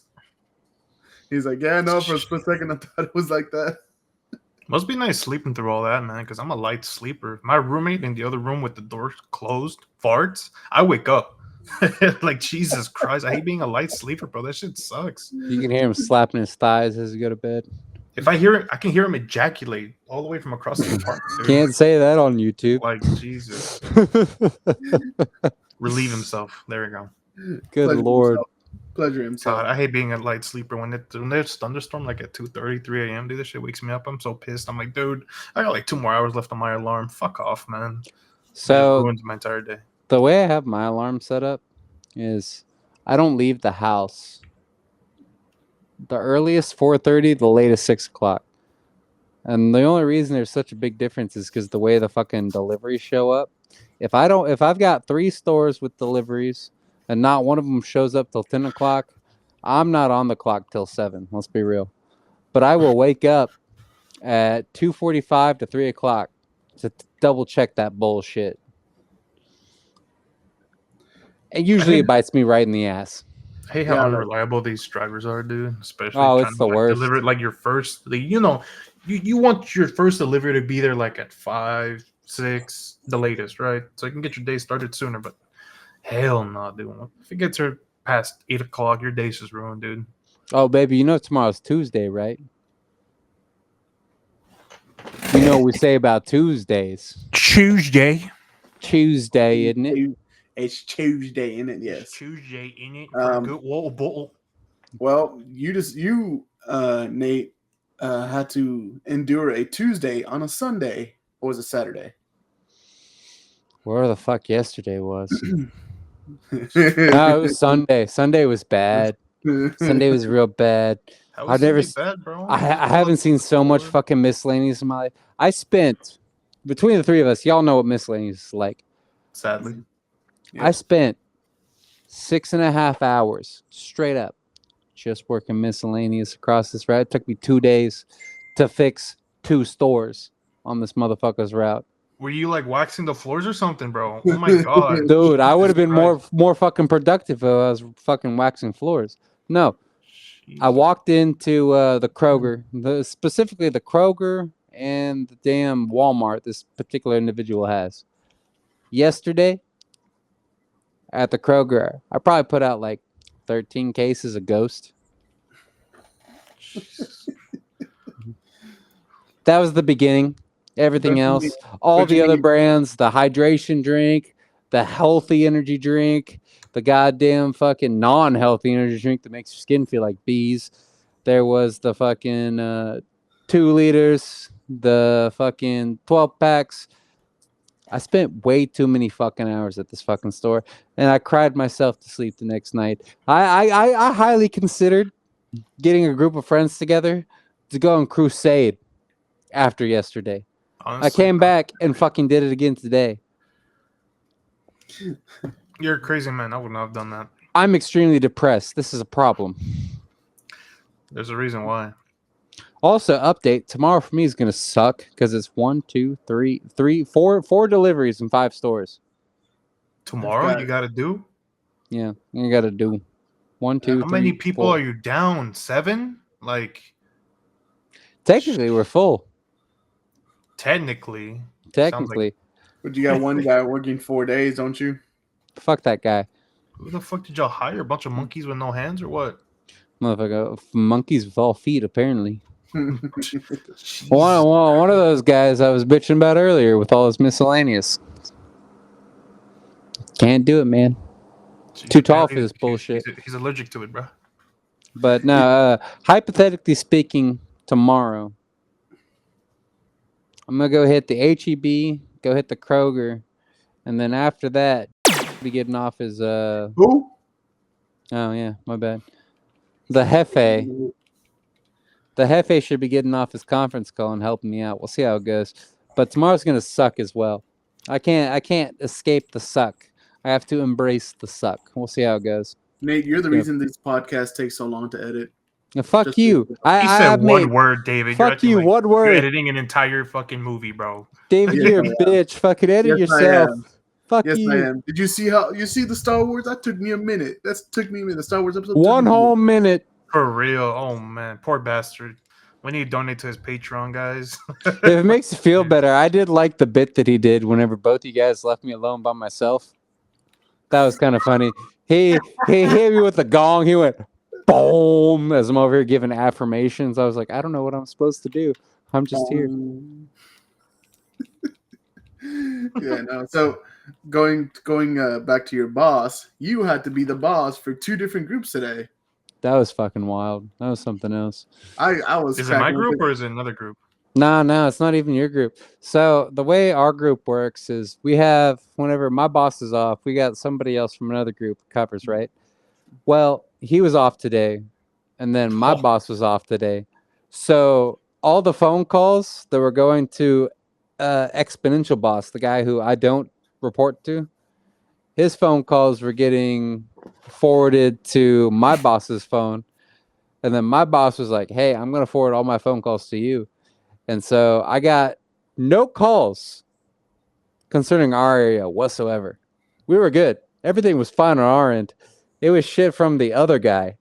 He's like, yeah, no, for a split second I thought it was like that. Must be nice sleeping through all that, man, because I'm a light sleeper. My roommate in the other room with the door closed farts. I wake up. Like, Jesus Christ. I hate being a light sleeper, bro. That shit sucks. You can hear him slapping his thighs as he go to bed. If I hear it, I can hear him ejaculate all the way from across the apartment. Dude. Can't say that on YouTube. Like, Jesus. Relieve himself. There we go. Good Pleasure Lord. himself. Pleasure himself. God, I hate being a light sleeper when there's thunderstorm like at 2:30, 3 a.m. Dude, this shit wakes me up. I'm so pissed. I'm like, dude, I got like 2 more hours left on my alarm. Fuck off, man. It So ruins my entire day. the way I have my alarm set up is I don't leave the house. The earliest 4:30, the latest 6 o'clock. And the only reason there's such a big difference is because the way the fucking deliveries show up. If I've got 3 stores with deliveries and not one of them shows up till 10 o'clock, I'm not on the clock till 7. Let's be real. But I will wake up at 2:45 to 3 o'clock to double check that bullshit. And usually it bites me right in the ass. I hate how Yeah, unreliable these drivers are, dude. Especially Oh, trying it's to the worst. deliver it like your first. You want your first delivery to be there like at 5, 6, the latest, right? So you can get your day started sooner. But hell no, dude. If it gets her past 8 o'clock, your day's just ruined, dude. Oh, baby, you know tomorrow's Tuesday, right? You know what we say about Tuesdays. Tuesday. Tuesday, isn't it? It's Tuesday, isn't it? Yes. Tuesday in it. Um, Well, you Nate, had to endure a Tuesday on a Sunday, or was it Saturday? Where the fuck yesterday was? No, it was Sunday. Sunday was bad. Sunday was real bad. I've never bad, bro. I haven't seen so much fucking miscellaneous in my life. I spent, between the 3 of us, y'all know what miscellaneous is like. Sadly. Yeah. I spent 6.5 hours straight up just working miscellaneous across this route. It took me 2 days to fix 2 stores on this motherfucker's route. Were you like waxing the floors or something, bro? Oh my god. Dude, I would have been Christ. more fucking productive if I was fucking waxing floors. No, I walked into the Kroger, specifically the Kroger and the damn Walmart this particular individual has. Yesterday, at the Kroger, I probably put out like 13 cases of Ghost. That was the beginning. Everything Don't you else, all don't the you other need- brands, the hydration drink, the healthy energy drink, the goddamn fucking non-healthy energy drink that makes your skin feel like bees. There was the fucking 2 liters, the fucking 12 packs. I spent way too many fucking hours at this fucking store, and I cried myself to sleep the next night. I highly considered getting a group of friends together to go on crusade after yesterday. Honestly, I came back and fucking did it again today. You're a crazy man. I would not have done that. I'm extremely depressed. This is a problem. There's a reason why. Also, update tomorrow for me is gonna suck because it's 4 deliveries in 5 stores. Tomorrow got you it. got to do. Yeah, you gotta do 1, 2, How many 3, people 4. are you down? 7? Like Technically, we're full. technically. Technically, But you got one guy working 4 days, don't you? fuck that guy. Who the fuck did y'all hire? A bunch of monkeys with no hands or what? Motherfucker, monkeys with all feet, apparently. Jeez. One of those guys I was bitching about earlier with all his miscellaneous. Can't do it, man. Jeez, too tall apparently for this bullshit. He's allergic to it, bro. But no, hypothetically speaking, tomorrow, I'm going to go hit the HEB, go hit the Kroger, and then after that, be getting off his, Who? oh yeah, my bad. The Hefe. The Hefe should be getting off his conference call and helping me out. We'll see how it goes. But tomorrow's going to suck as well. I can't escape the suck. I have to embrace the suck. We'll see how it goes. Nate, you're the Yeah. reason this podcast takes so long to edit. Now, fuck Just- you. He I said I've one made, word, David. You're fuck acting you. like What you're word? editing an entire fucking movie, bro. David, Yes, you're a I am. bitch. Fucking edit Yes, I yourself. am. Fuck Yes, you. I am. Did you see the Star Wars? That took me a minute. That took me a minute. The Star Wars episode. took One me a minute. whole minute. For real. Oh man, poor bastard. We need to donate to his Patreon, guys. If it makes you feel better, I did like the bit that he did whenever both you guys left me alone by myself. That was kind of funny. He hit me with the gong. He went boom as I'm over here giving affirmations. I was like, I don't know what I'm supposed to do. I'm just here. Yeah, no. So going back to your boss, you had to be the boss for 2 different groups today. That was fucking wild. That was something else. I was. Is it my cracking up group with- or is it another group? No, it's not even your group. So the way our group works is we have, whenever my boss is off, we got somebody else from another group covers, right? Well, he was off today, and then my Oh. boss was off today. So all the phone calls that were going to Exponential Boss, the guy who I don't report to, his phone calls were getting forwarded to my boss's phone. And then my boss was like, hey, I'm going to forward all my phone calls to you. And so I got no calls concerning our area whatsoever. We were good. Everything was fine on our end. It was shit from the other guy.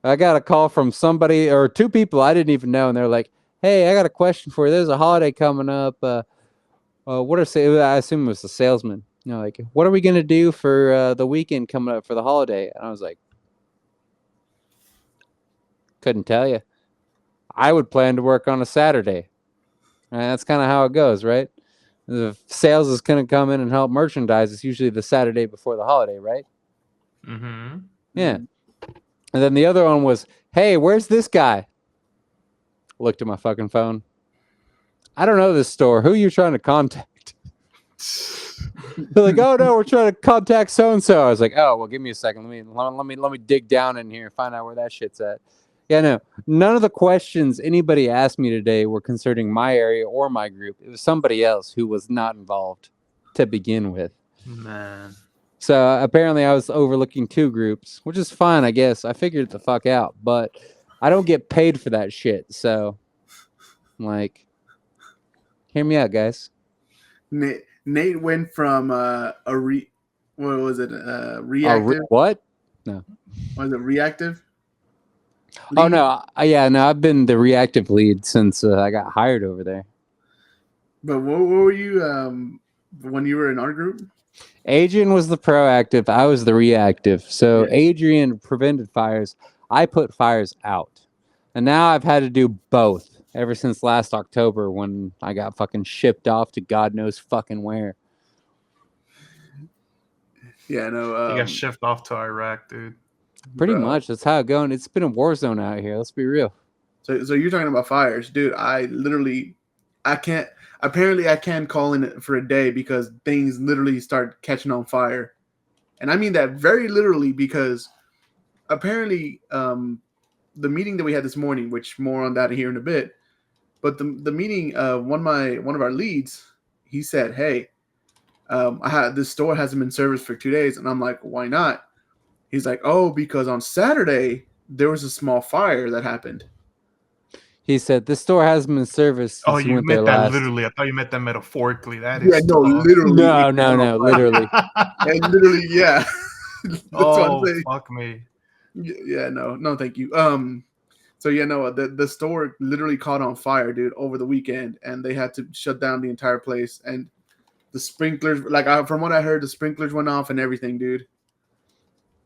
I got a call from somebody or 2 people I didn't even know, and they're like, hey, I got a question for you. There's a holiday coming up. What are I assume it was the salesman. You know, like, what are we gonna do for the weekend coming up for the holiday? And I was like, couldn't tell you. I would plan to work on a Saturday. And that's kind of how it goes, right? The sales is going to come in and help merchandise. It's usually the Saturday before the holiday, right? Mm-hmm. Yeah. And then the other one was, hey, where's this guy? Looked at my fucking phone. I don't know this store. Who are you trying to contact? They're like, oh no, we're trying to contact so and so. I was like, oh well, give me a second. Let me dig down in here and find out where that shit's at. Yeah, no, none of the questions anybody asked me today were concerning my area or my group. It was somebody else who was not involved to begin with. Man. So apparently I was overlooking 2 groups, which is fine, I guess. I figured it the fuck out, but I don't get paid for that shit. So, like, hear me out, guys. Nate went from what was it? Reactive. What? Was it reactive? Oh Lead? no, I've been the reactive lead since I got hired over there. But what were you when you were in our group? Adrian was the proactive. I was the reactive. So Yeah. Adrian prevented fires. I put fires out. And now I've had to do both ever since last October when I got fucking shipped off to God knows fucking where. Yeah, no. You got shipped off to Iraq, dude. Pretty Bro. much. That's how it's going. It's been a war zone out here. Let's be real. So you're talking about fires, dude. I can't. Apparently, I can't call in it for a day because things literally start catching on fire, and I mean that very literally because apparently, the meeting that we had this morning, which more on that here in a bit, but the meeting, one of our leads, he said, "Hey, this store hasn't been serviced for 2 days," and I'm like, "Why not?" He's like, "Oh, because on Saturday there was a small fire that happened." He said this store hasn't been serviced since Oh, you you went there meant that last. literally. I thought you meant that metaphorically. That Yeah, is no, tough. literally. No, literally. And literally, yeah. That's what I'm Oh, saying. fuck me. Yeah, no, thank you. So yeah, no, the store literally caught on fire, dude, over the weekend, and they had to shut down the entire place. And the sprinklers, from what I heard, the sprinklers went off and everything, dude.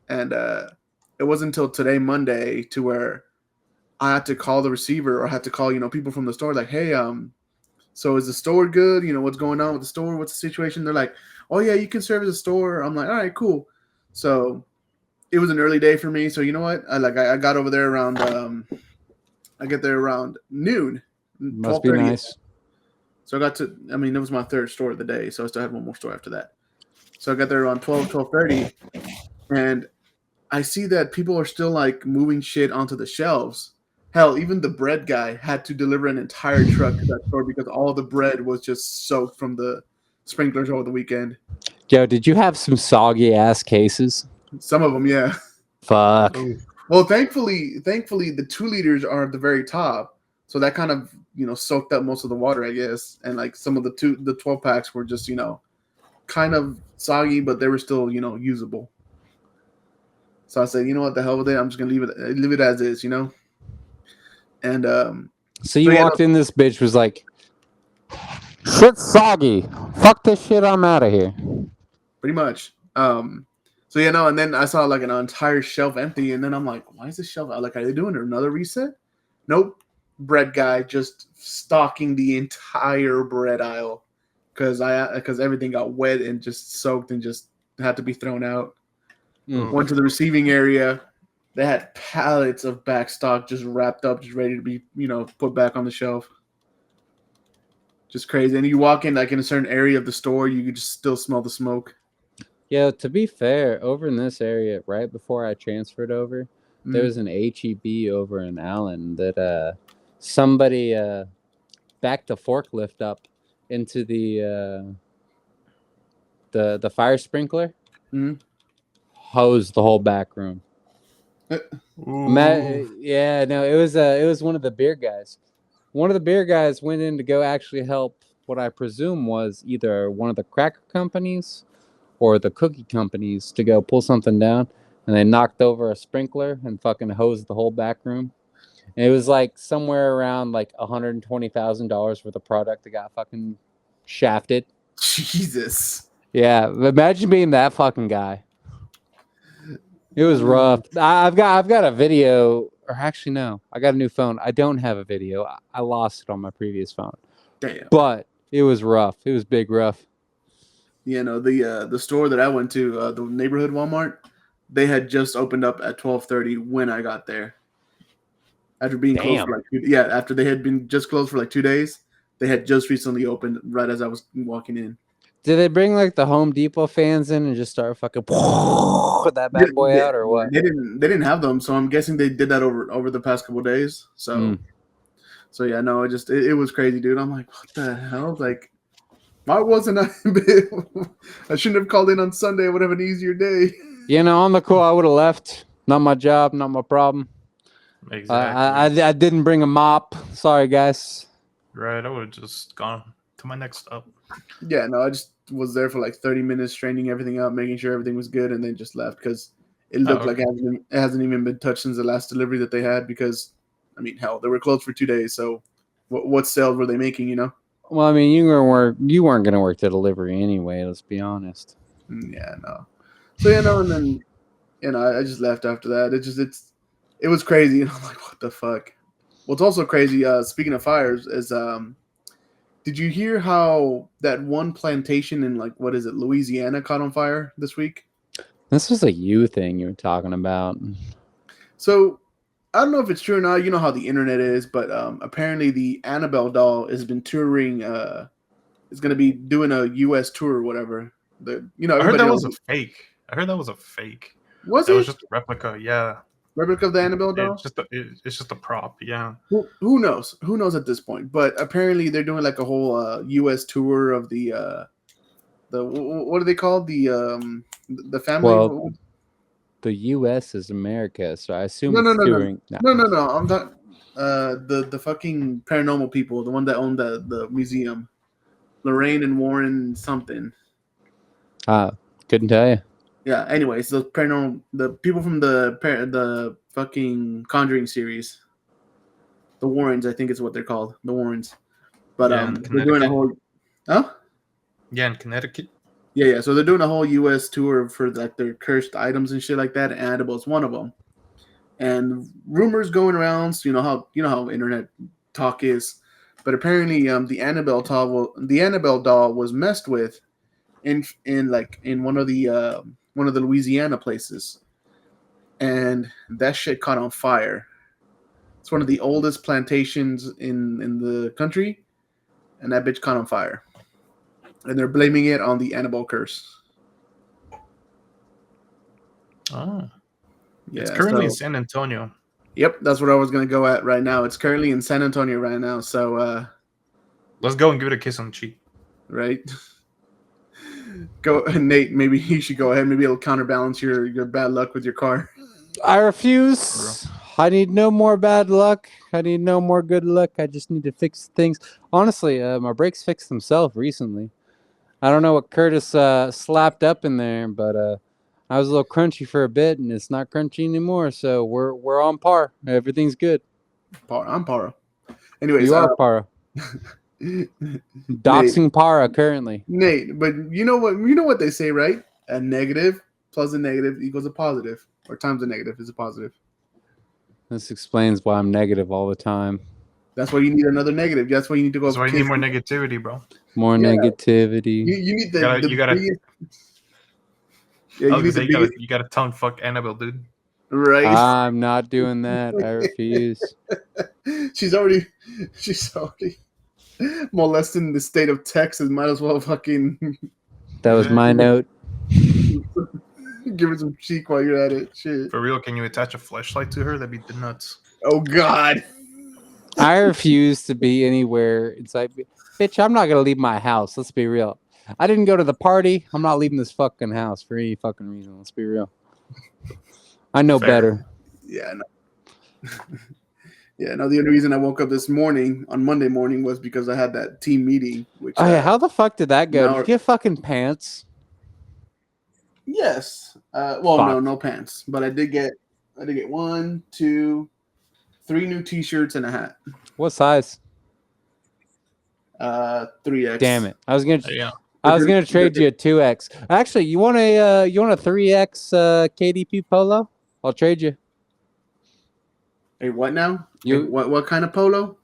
And it wasn't until today, Monday, to where I had to call the receiver or I had to call, people from the store, like, hey, so is the store good? What's going on with the store? What's the situation? They're like, oh yeah, you can service the store. I'm like, all right, cool. So it was an early day for me. So you know what? I got over there around I get there around noon. Must be 12:30. nice. So it was my third store of the day. So I still had one more store after that. So I got there around 12:30, and I see that people are still like moving shit onto the shelves. Hell, even the bread guy had to deliver an entire truck to that store because all the bread was just soaked from the sprinklers over the weekend. Yo, did you have some soggy ass cases? Some of them, yeah. Fuck. Ooh. Well, thankfully, the 2 liters are at the very top, so that kind of soaked up most of the water, I guess. And like some of the 12 packs were just kind of soggy, but they were still usable. So I said, you know what, the hell with it. I'm just gonna leave it as is, And So you yeah, walked in, this bitch was like, Shit's soggy. Fuck this shit. I'm out of here. pretty much. So and then I saw like an entire shelf empty, and then I'm like, why is this shelf out? Like, are they doing another reset? Nope. Bread guy just stocking the entire bread aisle because everything got wet and just soaked and just had to be thrown out. Went to the receiving area. They had pallets of back stock just wrapped up, just ready to be, put back on the shelf. Just crazy. And you walk in like in a certain area of the store, you could just still smell the smoke. yeah, to be fair, over in this area, right before I transferred over, there was an HEB over in Allen that somebody backed the forklift up into the fire sprinkler, hosed the whole back room. Yeah, no, it was one of the beer guys. One of the beer guys went in to go actually help what I presume was either one of the cracker companies or the cookie companies to go pull something down, and they knocked over a sprinkler and fucking hosed the whole back room. And it was like somewhere around like $120,000 worth of product that got fucking shafted. Jesus. Yeah, imagine being that fucking guy. It was rough. I've got a video, or actually no, I got a new phone. I don't have a video. I lost it on my previous phone. Damn. But it was rough. It was big rough. The store that I went to, the neighborhood Walmart, they had just opened up at 12:30 when I got there. After being closed for after they had been just closed for like 2 days, they had just recently opened right as I was walking in. Did they bring like the Home Depot fans in and just start fucking put that bad boy out, or what? They didn't have them, so I'm guessing they did that over the past couple of days. So yeah, no, it was crazy, dude. I'm like, what the hell? Like, why wasn't I? I shouldn't have called in on Sunday. I would have an easier day. On the cool, I would have left. Not my job, not my problem. Exactly. I didn't bring a mop. Sorry, guys. Right, I would have just gone to my next stop. Yeah, no, I just was there for like 30 minutes, straightening everything up, making sure everything was good, and then just left because it looked like it hasn't even been touched since the last delivery that they had. Because, I mean, hell, they were closed for 2 days, so what sales were they making? Well, I mean, you weren't gonna work the delivery anyway. Let's be honest. Yeah, no. So and then I just left after that. It was crazy. I'm like, what the fuck? what's also crazy, speaking of fires, is did you hear how that one plantation in like what is it, Louisiana caught on fire this week? This was a you thing you were talking about. So I don't know if it's true or not. You know how the internet is, but apparently the Annabelle doll has been touring. Is going to be doing a U.S. tour or whatever. I heard that was a knows- fake. I heard that was a fake. Was That it was just a replica. Yeah, replica of the Annabelle doll? it's just a prop. Yeah. Who knows? Who knows at this point? But apparently they're doing like a whole U.S. tour of the what are they called? The family. Well, the U.S. is America, so I assume No, it's touring. no. I'm not. The fucking paranormal people, the one that owned the museum, Lorraine and Warren something. Couldn't tell you. Yeah. Anyways, the paranormal, the people from the fucking Conjuring series, the Warrens, I think is what they're called, the Warrens. But Yeah, in they're doing a Connecticut. whole. Huh? Yeah, in Connecticut. Yeah. So they're doing a whole U.S. tour for like their cursed items and shit like that. And Annabelle's one of them. And rumors going around. So you know how internet talk is. But apparently, the Annabelle doll was messed with in one of the Louisiana places, and that shit caught on fire. It's one of the oldest plantations in the country, and that bitch caught on fire. And they're blaming it on the Annabelle curse. Oh, Yeah, it's currently in so- San Antonio. Yep, that's what I was gonna go at right now. It's currently in San Antonio right now. So, Let's go and give it a kiss on the cheek. right. Go, Nate. Maybe you should go ahead. Maybe it'll counterbalance your bad luck with your car. I refuse. I need no more bad luck. I need no more good luck. I just need to fix things. Honestly, my brakes fixed themselves recently. I don't know what Curtis slapped up in there, but I was a little crunchy for a bit, and it's not crunchy anymore. So we're on par. Everything's good. I'm Paro. Anyways, You are Para. Doxing Para currently. Nate, but you know what they say, right? A negative plus a negative equals a positive, or times a negative is a positive. This explains why I'm negative all the time. That's why you need another negative. That's why you need to go. That's why you need kiss- more negativity, bro. More Yeah. negativity. You need the. You gotta- biggest- I Yeah, was you need gonna say, the biggest, you gotta tongue fuck Annabelle, dude. right. I'm not doing that. I refuse. she's already molesting the state of Texas. Might as well fucking That was my note. give her some cheek while you're at it. Shit. For real, can you attach a flashlight to her? That'd be the nuts. Oh God. I refuse to be anywhere inside. Bitch, I'm not gonna leave my house. Let's be real. I didn't go to the party. I'm not leaving this fucking house for any fucking reason. Let's be real. I know Fair. better. Yeah. No. Yeah. No. The only reason I woke up this morning on Monday morning was because I had that team meeting. Which. Oh yeah, how the fuck did that go? now- Did you get fucking pants? Yes. Well, Fuck. no pants, but I did get 1, 2, 3 new T-shirts and a hat. What size? 3X. Damn it! I was gonna Yeah. trade you a 2X. Actually, you want a 3X KDP polo? I'll trade you Hey, what now? You- Hey, what kind of polo?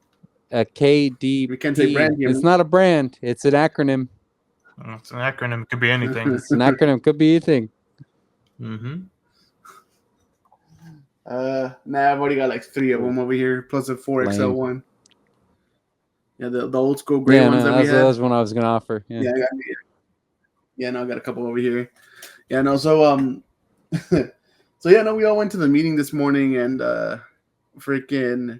a KDP. We can't say brand here. It's not a brand. It's an acronym. It's an acronym. It could be anything. It's an acronym. Could be anything. Mm-hmm. Nah, I've already got like 3 of them over here, plus a 4XL Lame. one. Yeah, the old school gray Yeah, ones no, that we that had. was one I was gonna offer. Yeah. Yeah, no, I got a couple over here. Yeah, no, so so yeah, no, we all went to the meeting this morning, and freaking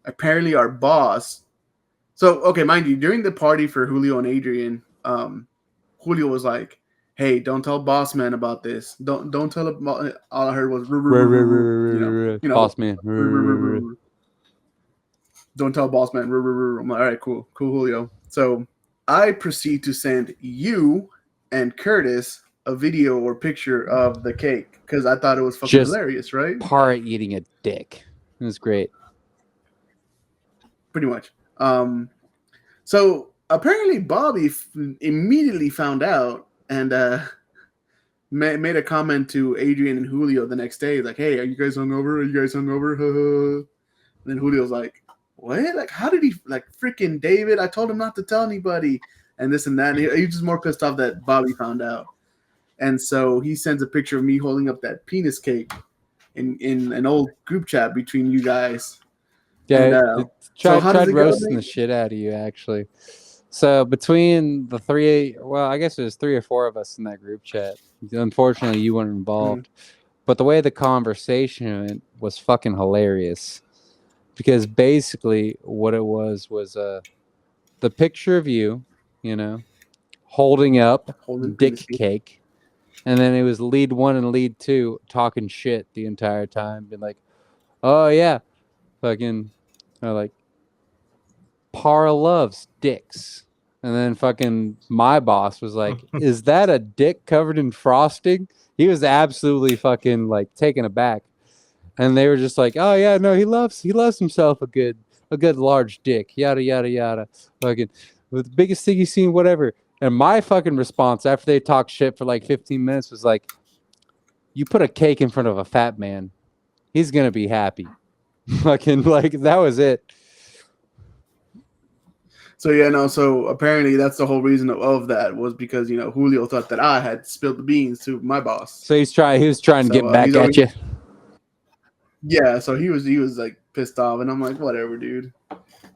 apparently our boss. So okay, mind you, during the party for Julio and Adrian, Julio was like, "Hey, don't tell boss man about this. Don't tell him." All I heard was, you know, Boss man. don't tell boss man. I'm like, all right, cool, Julio. So I proceed to send you and Curtis a video or picture of the cake because I thought it was fucking Just- hilarious, right? Para eating a dick. It was great. Pretty much. So apparently Bobby immediately found out and made a comment to Adrian and Julio the next day, like, "Hey, are you guys hungover? Are you guys hungover?" And then Julio's like, what? Like, how did he, like, freaking David? I told him not to tell anybody, and this and that. And he was just more pissed off that Bobby found out. And so he sends a picture of me holding up that penis cake in an old group chat between you guys. Yeah, And, tried how does it go, roasting Nate? the shit out of you, actually. So between the three, well, I guess there's 3 or 4 of us in that group chat. Unfortunately, you weren't involved. But the way the conversation went was fucking hilarious. Because basically what it was the picture of you, holding up Holding dick penis cake. cake. And then it was lead 1 and lead 2 talking shit the entire time. Being like, oh, yeah, fucking, like, Para loves dicks. And then fucking my boss was like, is that a dick covered in frosting? He was absolutely fucking, like, taken aback. And they were just like, oh, yeah, no, he loves himself a good large dick. Yada, yada, yada. Fucking, the biggest thing he's seen, whatever. And my fucking response after they talked shit for like 15 minutes was like, you put a cake in front of a fat man, he's going to be happy. Fucking, like, that was it. So yeah, no. So apparently that's the whole reason of that was because Julio thought that I had spilled the beans to my boss. So he was trying to So, get back he's at always- you. Yeah, so he was like pissed off, and I'm like, whatever, dude.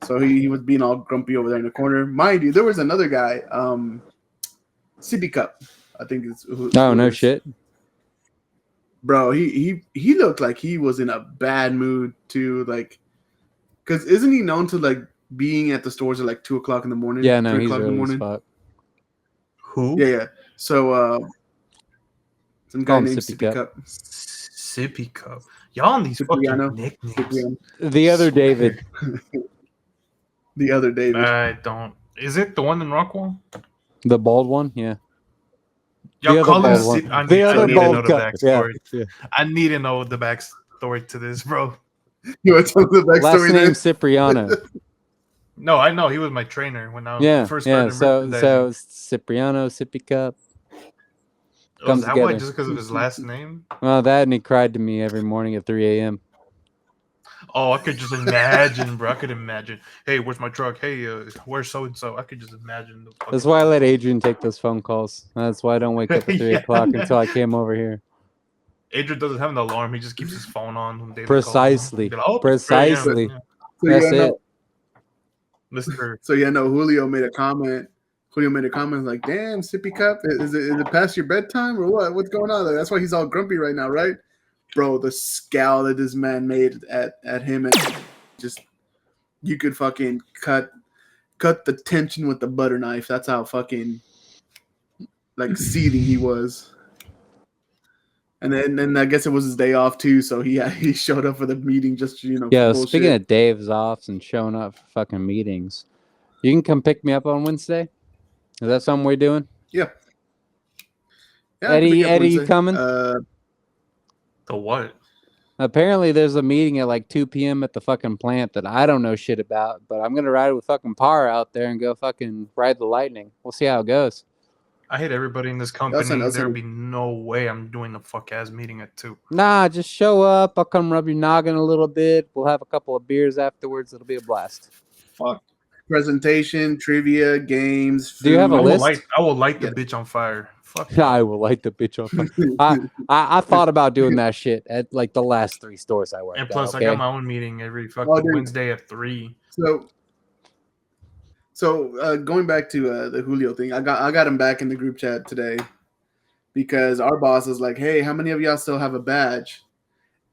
So he was being all grumpy over there in the corner. Mind you, there was another guy, Sippy Cup, I think it's. Oh, no shit. Bro, he looked like he was in a bad mood too, like, because isn't he known to like being at the stores at like 2:00 in the morning? Yeah, no, 3 he's o'clock in the early as morning. fuck. Who? Yeah. So some guy Call him named Sippy Sippy Cup. Cup. Sippy Cup. Y'all on these Cipriano. fucking nicknames. The other David. The other David. I don't. Is it the one in Rockwall? The bald one? Yeah. Y'all The call other him bald one. Sip. I The need, other I need to know bald the cup. Yeah. backstory. Yeah. I need to know the backstory to this, bro. You want to tell the Last backstory name there? Cipriano. No, I know he was my trainer when I Yeah. first Yeah. started. So Cipriano, Sippy Cup. was comes that why? together. Just because of his last name? Well, that and he cried to me every morning at 3 a.m. Oh, I could just imagine, bro. I could imagine. Hey, where's my truck? Hey, where's so and so? I could just imagine. That's why I let Adrian take those phone calls. That's why I don't wake up at 3 Yeah. o'clock until I came over here. Adrian doesn't have an alarm. He just keeps his phone on. When David Precisely. calls him. Be like, oh, it's 3 a.m. Precisely. Yeah. So, That's yeah, it. Mr. So yeah, no. Julio made a comment. Like, "Damn, Sippy Cup, is it past your bedtime or what? What's going on there? That's why he's all grumpy right now, right?" Bro, the scowl that this man made at him, and just you could fucking cut the tension with the butter knife. That's how fucking like seething he was. And then I guess it was his day off too, so he showed up for the meeting just Yeah, bullshit. speaking of Dave's offs and showing up for fucking meetings, you can come pick me up on Wednesday? Is that something we're doing? Yeah, Eddie, I can pick up you Wednesday. coming? The what? Apparently, there's a meeting at like 2 p.m. at the fucking plant that I don't know shit about, but I'm going to ride with fucking Par out there and go fucking ride the lightning. We'll see how it goes. I hate everybody in this company. That's There'll an- be no way I'm doing a fuck ass meeting at 2. Nah, just show up. I'll come rub your noggin a little bit. We'll have a couple of beers afterwards. It'll be a blast. Fuck. Presentation, trivia, games. Do you have a food. list? I will light the Yeah. bitch on fire. Fuck. I will light the bitch on fire. I thought about doing that shit at like the last 3 stores I worked And at. plus, Okay? I got my own meeting every fucking dude. Wednesday at 3. So going back to the Julio thing, I got him back in the group chat today because our boss is like, "Hey, how many of y'all still have a badge?"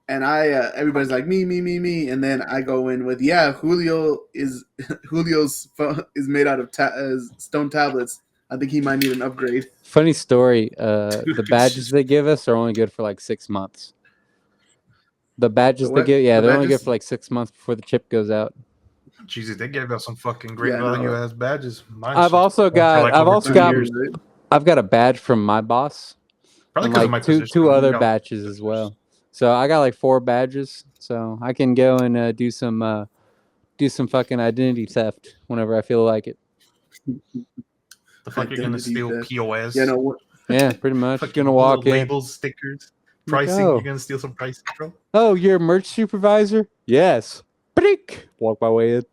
And everybody's like, me, and then I go in with, "Yeah, Julio's phone is made out of stone tablets. I think he might need an upgrade." Funny story. The badges they give us are only good for like 6 months. The badges The they what? give, yeah, The they're only good badges? for like 6 months before the chip goes out. Jesus, they gave us some fucking great Yeah, no. value ass badges. Mine's I've just also for got- like I've over also 2 got- years. I've got a badge from my boss. Probably And because of like my two position. two other Y'all- batches as well. So I got like 4 badges. So I can go and do some fucking identity theft whenever I feel like it. The fuck you're gonna Identity steal theft. POS? Yeah, no. Yeah, pretty much. Fucking Gonna walk little in. labels, stickers, Like, pricing. oh. You're gonna steal some pricing, bro. Oh, you're a merch supervisor? Yes. Break. Walk my way in.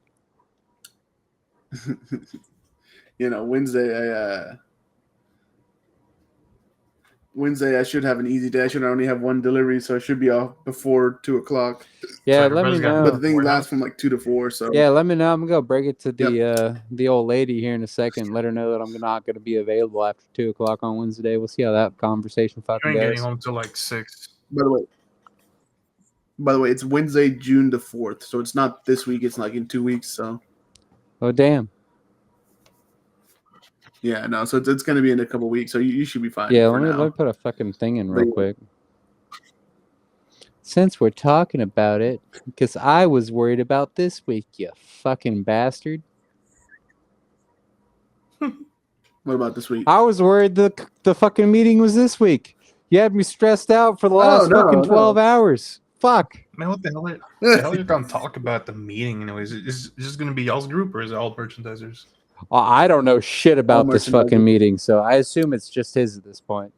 Wednesday I should have an easy day. I should only have one delivery, so I should be off before 2:00. Yeah, let me everybody's got- know. But the thing warehouse? lasts from like 2 to 4. So Yeah, let me know. I'm gonna go break it to the old lady here in a second. Let her know that I'm not gonna be available after 2:00 on Wednesday. We'll see how that conversation You fucking ain't getting goes. home till like 6. by the way, it's Wednesday, June the 4th. So it's not this week. It's like in 2 weeks. So Oh damn. yeah, no. So it's going to be in a couple weeks. So you should be fine. Yeah, for let me now. put a fucking thing in real But- quick. Since we're talking about it, because I was worried about this week, you fucking bastard. What about this week? I was worried the fucking meeting was this week. You had me stressed out for the last no, fucking no. 12 hours. Fuck. Man, what the hell? The hell are you gonna talk about the meeting anyways? Is this gonna be y'all's group or is it all merchandisers? I don't know shit about this merchandising. fucking meeting, so I assume it's just his at this point.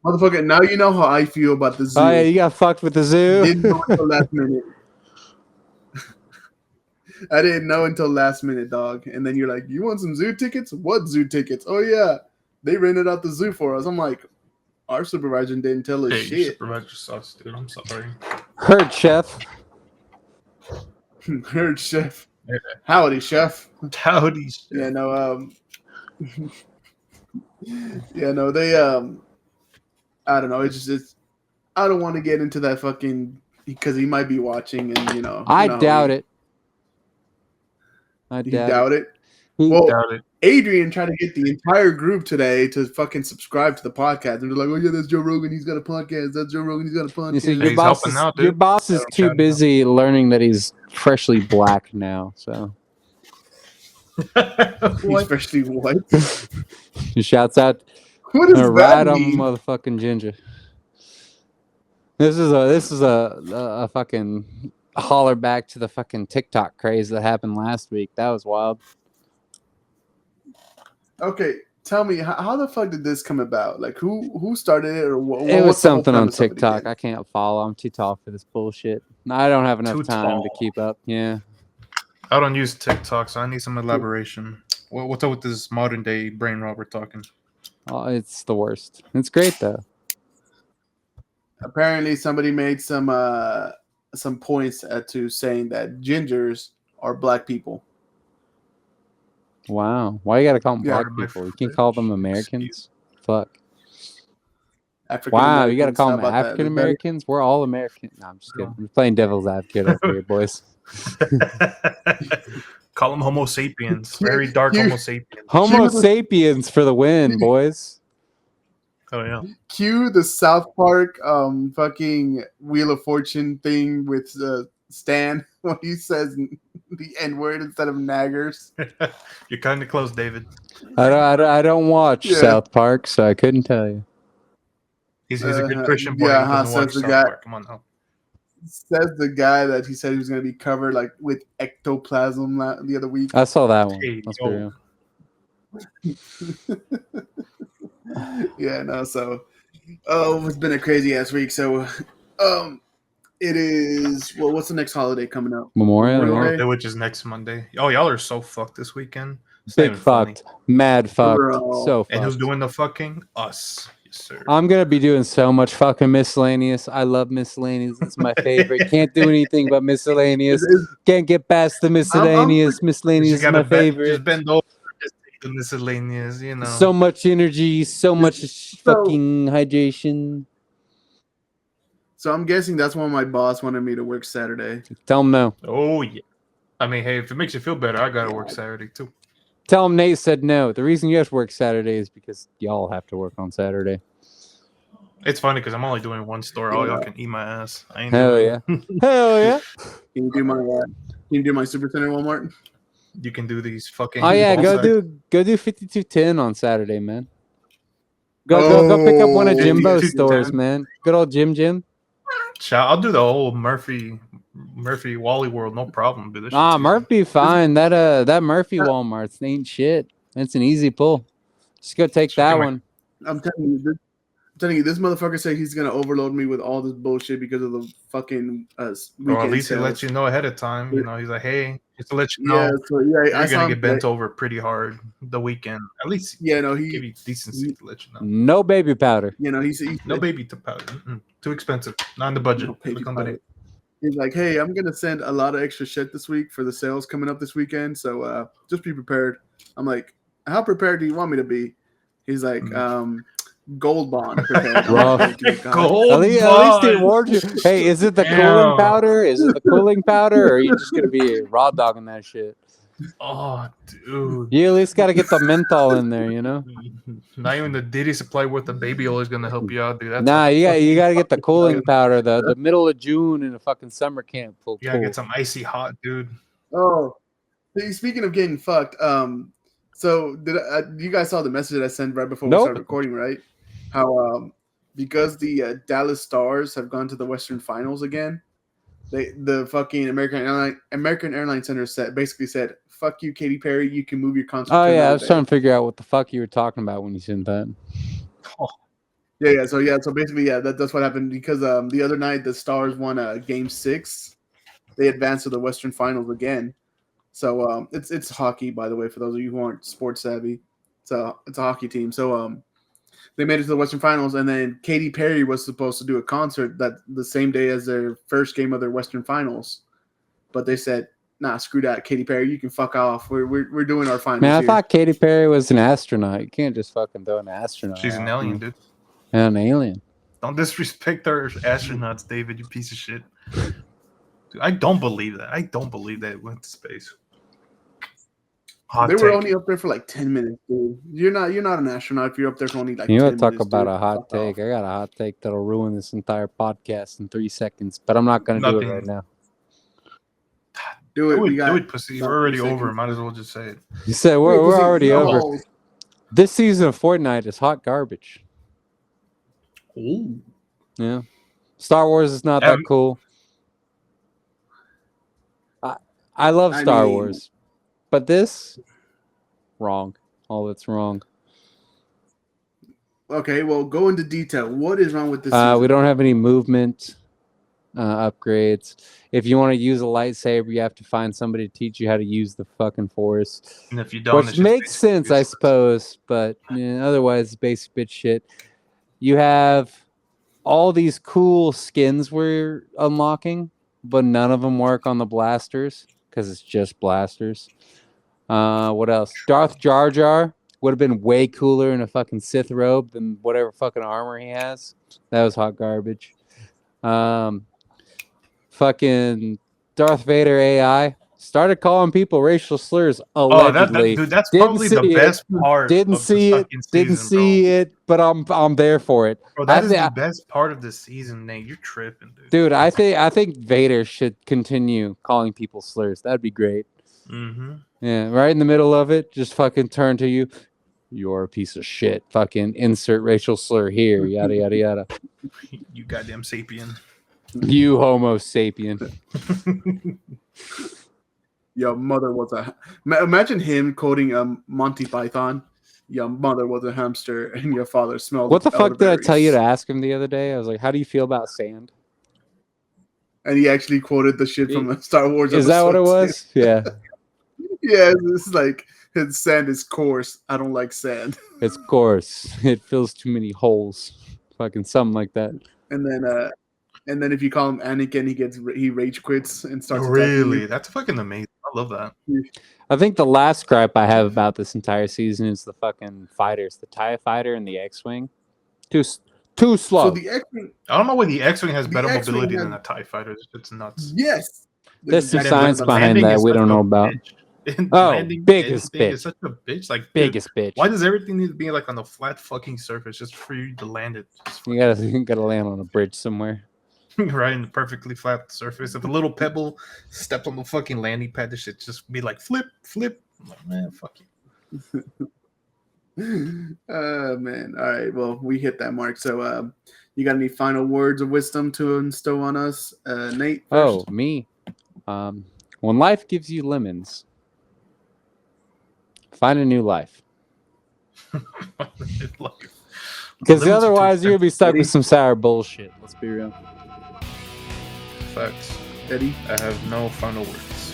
Motherfucker, now you know how I feel about the zoo. Oh yeah, you got fucked with the zoo. Didn't know until last minute. I didn't know until last minute, dog. And then you're like, "You want some zoo tickets? What zoo tickets? Oh yeah, they rented out the zoo for us." I'm like, "Our supervisor didn't tell us Hey, your shit." supervisor sucks, dude. I'm sorry. Heard, chef. Heard, chef. Yeah. Howdy, chef. Howdy. shit. Yeah, no. Yeah, no. They I don't know. It's. I don't want to get into that fucking because he might be watching, and I doubt it. I You doubt, doubt it. it. Well, Doubt it. Adrian tried to get the entire group today to fucking subscribe to the podcast, and they're like, "Oh yeah, that's Joe Rogan. He's got a podcast. That's Joe Rogan. He's got a podcast." You see, Hey, he's helping out, dude. your boss is Yeah, too shout him busy learning that he's freshly black now. So He's What? freshly what? he shouts out, What does "Right that on, mean? motherfucking ginger." This is a fucking holler back to the fucking TikTok craze that happened last week. That was wild. Okay, tell me how the fuck did this come about? Like who started it, or what? It was what's the whole something on premise of it TikTok. again? I can't follow. I'm too tall for this bullshit. I don't have enough Too time to tall. keep up. Yeah. I don't use TikTok, so I need some elaboration. What's up with this modern day brain rot we're talking? Oh, it's the worst. It's great though. Apparently, somebody made some points to saying that gingers are black people. Wow. Why you gotta call them Yeah. black people? You can call them Americans. Fuck. African Wow, you gotta Americans, call how them about that? African Americans? We're all American. No, I'm just kidding. We're playing devil's advocate over here, boys. Call them Homo sapiens. Very dark You- Homo sapiens. Homo Cue- sapiens for the win, boys. Oh yeah. Cue the South Park fucking Wheel of Fortune thing with Stan when he says the N word instead of naggers. You're kind of close, David. I don't watch Yeah. South Park, so I couldn't tell you. He's a good Christian boy. yeah, He doesn't watch says the South guy. Park. Come on now. Says the guy that he said he was going to be covered like with ectoplasm the other week. I saw that one. Hey, That's yo. pretty real. Yeah, no. So, it's been a crazy ass week. So, it is. Well, what's the next holiday coming up? Memorial. Memorial yeah. Day? Day, which is next Monday. Oh, y'all are so fucked this weekend. It's not Big even funny. fucked. Mad fucked. Bro. So And who's fucked. doing the fucking? Us. Yes, sir. I'm gonna be doing so much fucking miscellaneous. I love miscellaneous. It's my favorite. Can't do anything but miscellaneous. Can't get past the miscellaneous. You Miscellaneous is my favorite. Just bend over. Just take the miscellaneous. You know. So much energy, so much So- fucking hydration. So I'm guessing that's when my boss wanted me to work Saturday. Tell him no. Oh yeah. I mean, hey, if it makes you feel better, I gotta work Saturday too. Tell him Nate said no. The reason you have to work Saturday is because y'all have to work on Saturday. It's funny because I'm only doing one store. All y'all can eat my ass. I ain't Hell doing- yeah. Hell yeah. Can you do my Super Center Walmart? You can do these fucking. Oh yeah, balls. go do 5210 on Saturday, man. Go pick up one of Oh, Jimbo's 5210. stores, man. Good old Jim. I'll do the whole Murphy Wally World, no problem. Dude. This Nah, shit's easy. Murphy fine. That Murphy Walmart's ain't shit. It's an easy pull. Just go take Sure, that man. one. I'm telling you, telling you, this motherfucker said he's gonna overload me with all this bullshit because of the fucking Or weekend at least he sales. lets you know ahead of time. You know, he's like, hey, just to let you Yeah, know, so yeah, I you're saw gonna him get bent today. over pretty hard the weekend. At least Yeah, no, give you decency to let you know. No baby powder. you know, he No baby to powder. Too expensive. Not in the budget. No baby Look on powder. the- He's like, hey, I'm gonna send a lot of extra shit this week for the sales coming up this weekend, so just be prepared. I'm like, how prepared do you want me to be? He's like, gold bond prepared. I'm Rough. like, oh, dear God. Gold At least he bond. warned you. Hey, is it the cooling Damn. powder? Is it the cooling powder? Or are you just gonna be raw dogging that shit? Oh, dude. You at least gotta get the menthol in there, you know? Not even the Diddy supply with the baby oil is gonna help you out, dude. That's Nah, a you gotta get the cooling fucking- powder. The middle of June in a fucking summer camp. Full You gotta get some icy hot, dude. Oh, hey, speaking of getting fucked, so you guys saw the message that I sent right before we Nope. started recording, right? How because the Dallas Stars have gone to the Western Finals again, the fucking American Airlines Center basically said, "Fuck you, Katy Perry. You can move your concert." Oh to yeah, I another was day." trying to figure out what the fuck you were talking about when you said that. Yeah. So basically, that's what happened because the other night the Stars won Game 6. They advanced to the Western Finals again. So it's hockey, by the way, for those of you who aren't sports savvy. So it's a hockey team. So they made it to the Western Finals, and then Katy Perry was supposed to do a concert that the same day as their first game of their Western Finals, but they said, "Nah, screw that, Katy Perry, you can fuck off. We're doing our finals Man, I here." thought Katy Perry was an astronaut. You can't just fucking throw an astronaut. She's an out, alien, you know? dude. Yeah, an alien. Don't disrespect our astronauts, David, you piece of shit. Dude, I don't believe that. I don't believe that it went to space. Hot They were take. only up there for like 10 minutes, dude. You're not an astronaut if you're up there for only like You 10 want to talk minutes. about dude. a hot Fuck take? off. I got a hot take that'll ruin this entire podcast in 3 seconds, but I'm not gonna do it Nothing. right now. Do it. We got Do it, pussy. about We're already 3 over. seconds. Might as well just say it. You said Wait, we're was it already no over. balls? This season of Fortnite is hot garbage. Ooh. Yeah, Star Wars is not that Um, cool. I love I Star mean- Wars, but this wrong. All that's wrong. Okay, well, go into detail. What is wrong with this? We season? don't have any movement upgrades. If you want to use a lightsaber, you have to find somebody to teach you how to use the fucking Force, And if you don't, it's which just makes basically sense, I useless. suppose. But otherwise, it's basic bitch shit. You have all these cool skins we're unlocking, but none of them work on the blasters because it's just blasters. What else? Darth Jar Jar would have been way cooler in a fucking Sith robe than whatever fucking armor he has. That was hot garbage. Fucking Darth Vader AI started calling people racial slurs allegedly. Dude, that's Didn't probably see the it. best part. Didn't of the see it. fucking season, Didn't see it. But I'm there for it. Bro, that I is thi- the best part of the season, Nate. You're tripping, dude. Dude, I think Vader should continue calling people slurs. That'd be great. Mm-hmm. Yeah, right in the middle of it, just fucking turn to you. You're a piece of shit. Fucking insert racial slur here. Yada yada yada. You goddamn sapien. You Homo sapien. Your mother was a. Imagine him quoting Monty Python. Your mother was a hamster, and your father smelled. What the fuck did I tell you to elderberries." ask him the other day? I was like, "How do you feel about sand?" And he actually quoted the shit from a Star Wars. Is that what it episode, was? Yeah, too. Yeah, it's like his sand is coarse. I don't like sand. it's coarse. It fills too many holes. Fucking something like that. And then if you call him Anakin, he rage quits and starts. attacking Really? you. That's fucking amazing. I love that. I think the last gripe I have about this entire season is the fucking fighters, the TIE fighter and the X-wing. Too slow. So the X-Wing, I don't know why the X-Wing has The better X-Wing mobility has- than a TIE fighter. It's nuts. yes. There's some That- science that- behind Landing that is we such don't a know about. bitch. Oh, Landing biggest thing bitch. is such a bitch. Like, dude, Biggest bitch. why does everything need to be like on a flat fucking surface just for you to land it? Just You gotta land on a bridge somewhere. right in the perfectly flat surface. If a little pebble stepped on the fucking landing pad, this shit just be like flip. I'm like, man, fuck you. Man. All right. Well, we hit that mark. So, you got any final words of wisdom to instill on us, Nate? Oh, First? me. When life gives you lemons, find a new life. Because Lemons are too otherwise you're gonna be stuck Eddie? with some sour bullshit. Let's be real. Facts. Eddie, I have no final words.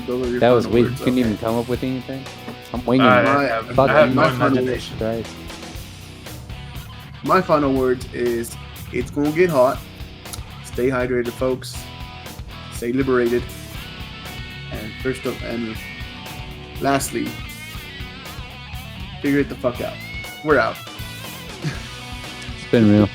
those are your That was final weak. words, Couldn't okay. even come up with anything. I'm winging I it. have, Fuck I have you. no My final imagination. Right. My final words is it's gonna get hot. Stay hydrated, folks. Stay liberated. And lastly, figure it the fuck out. We're out. It's been real.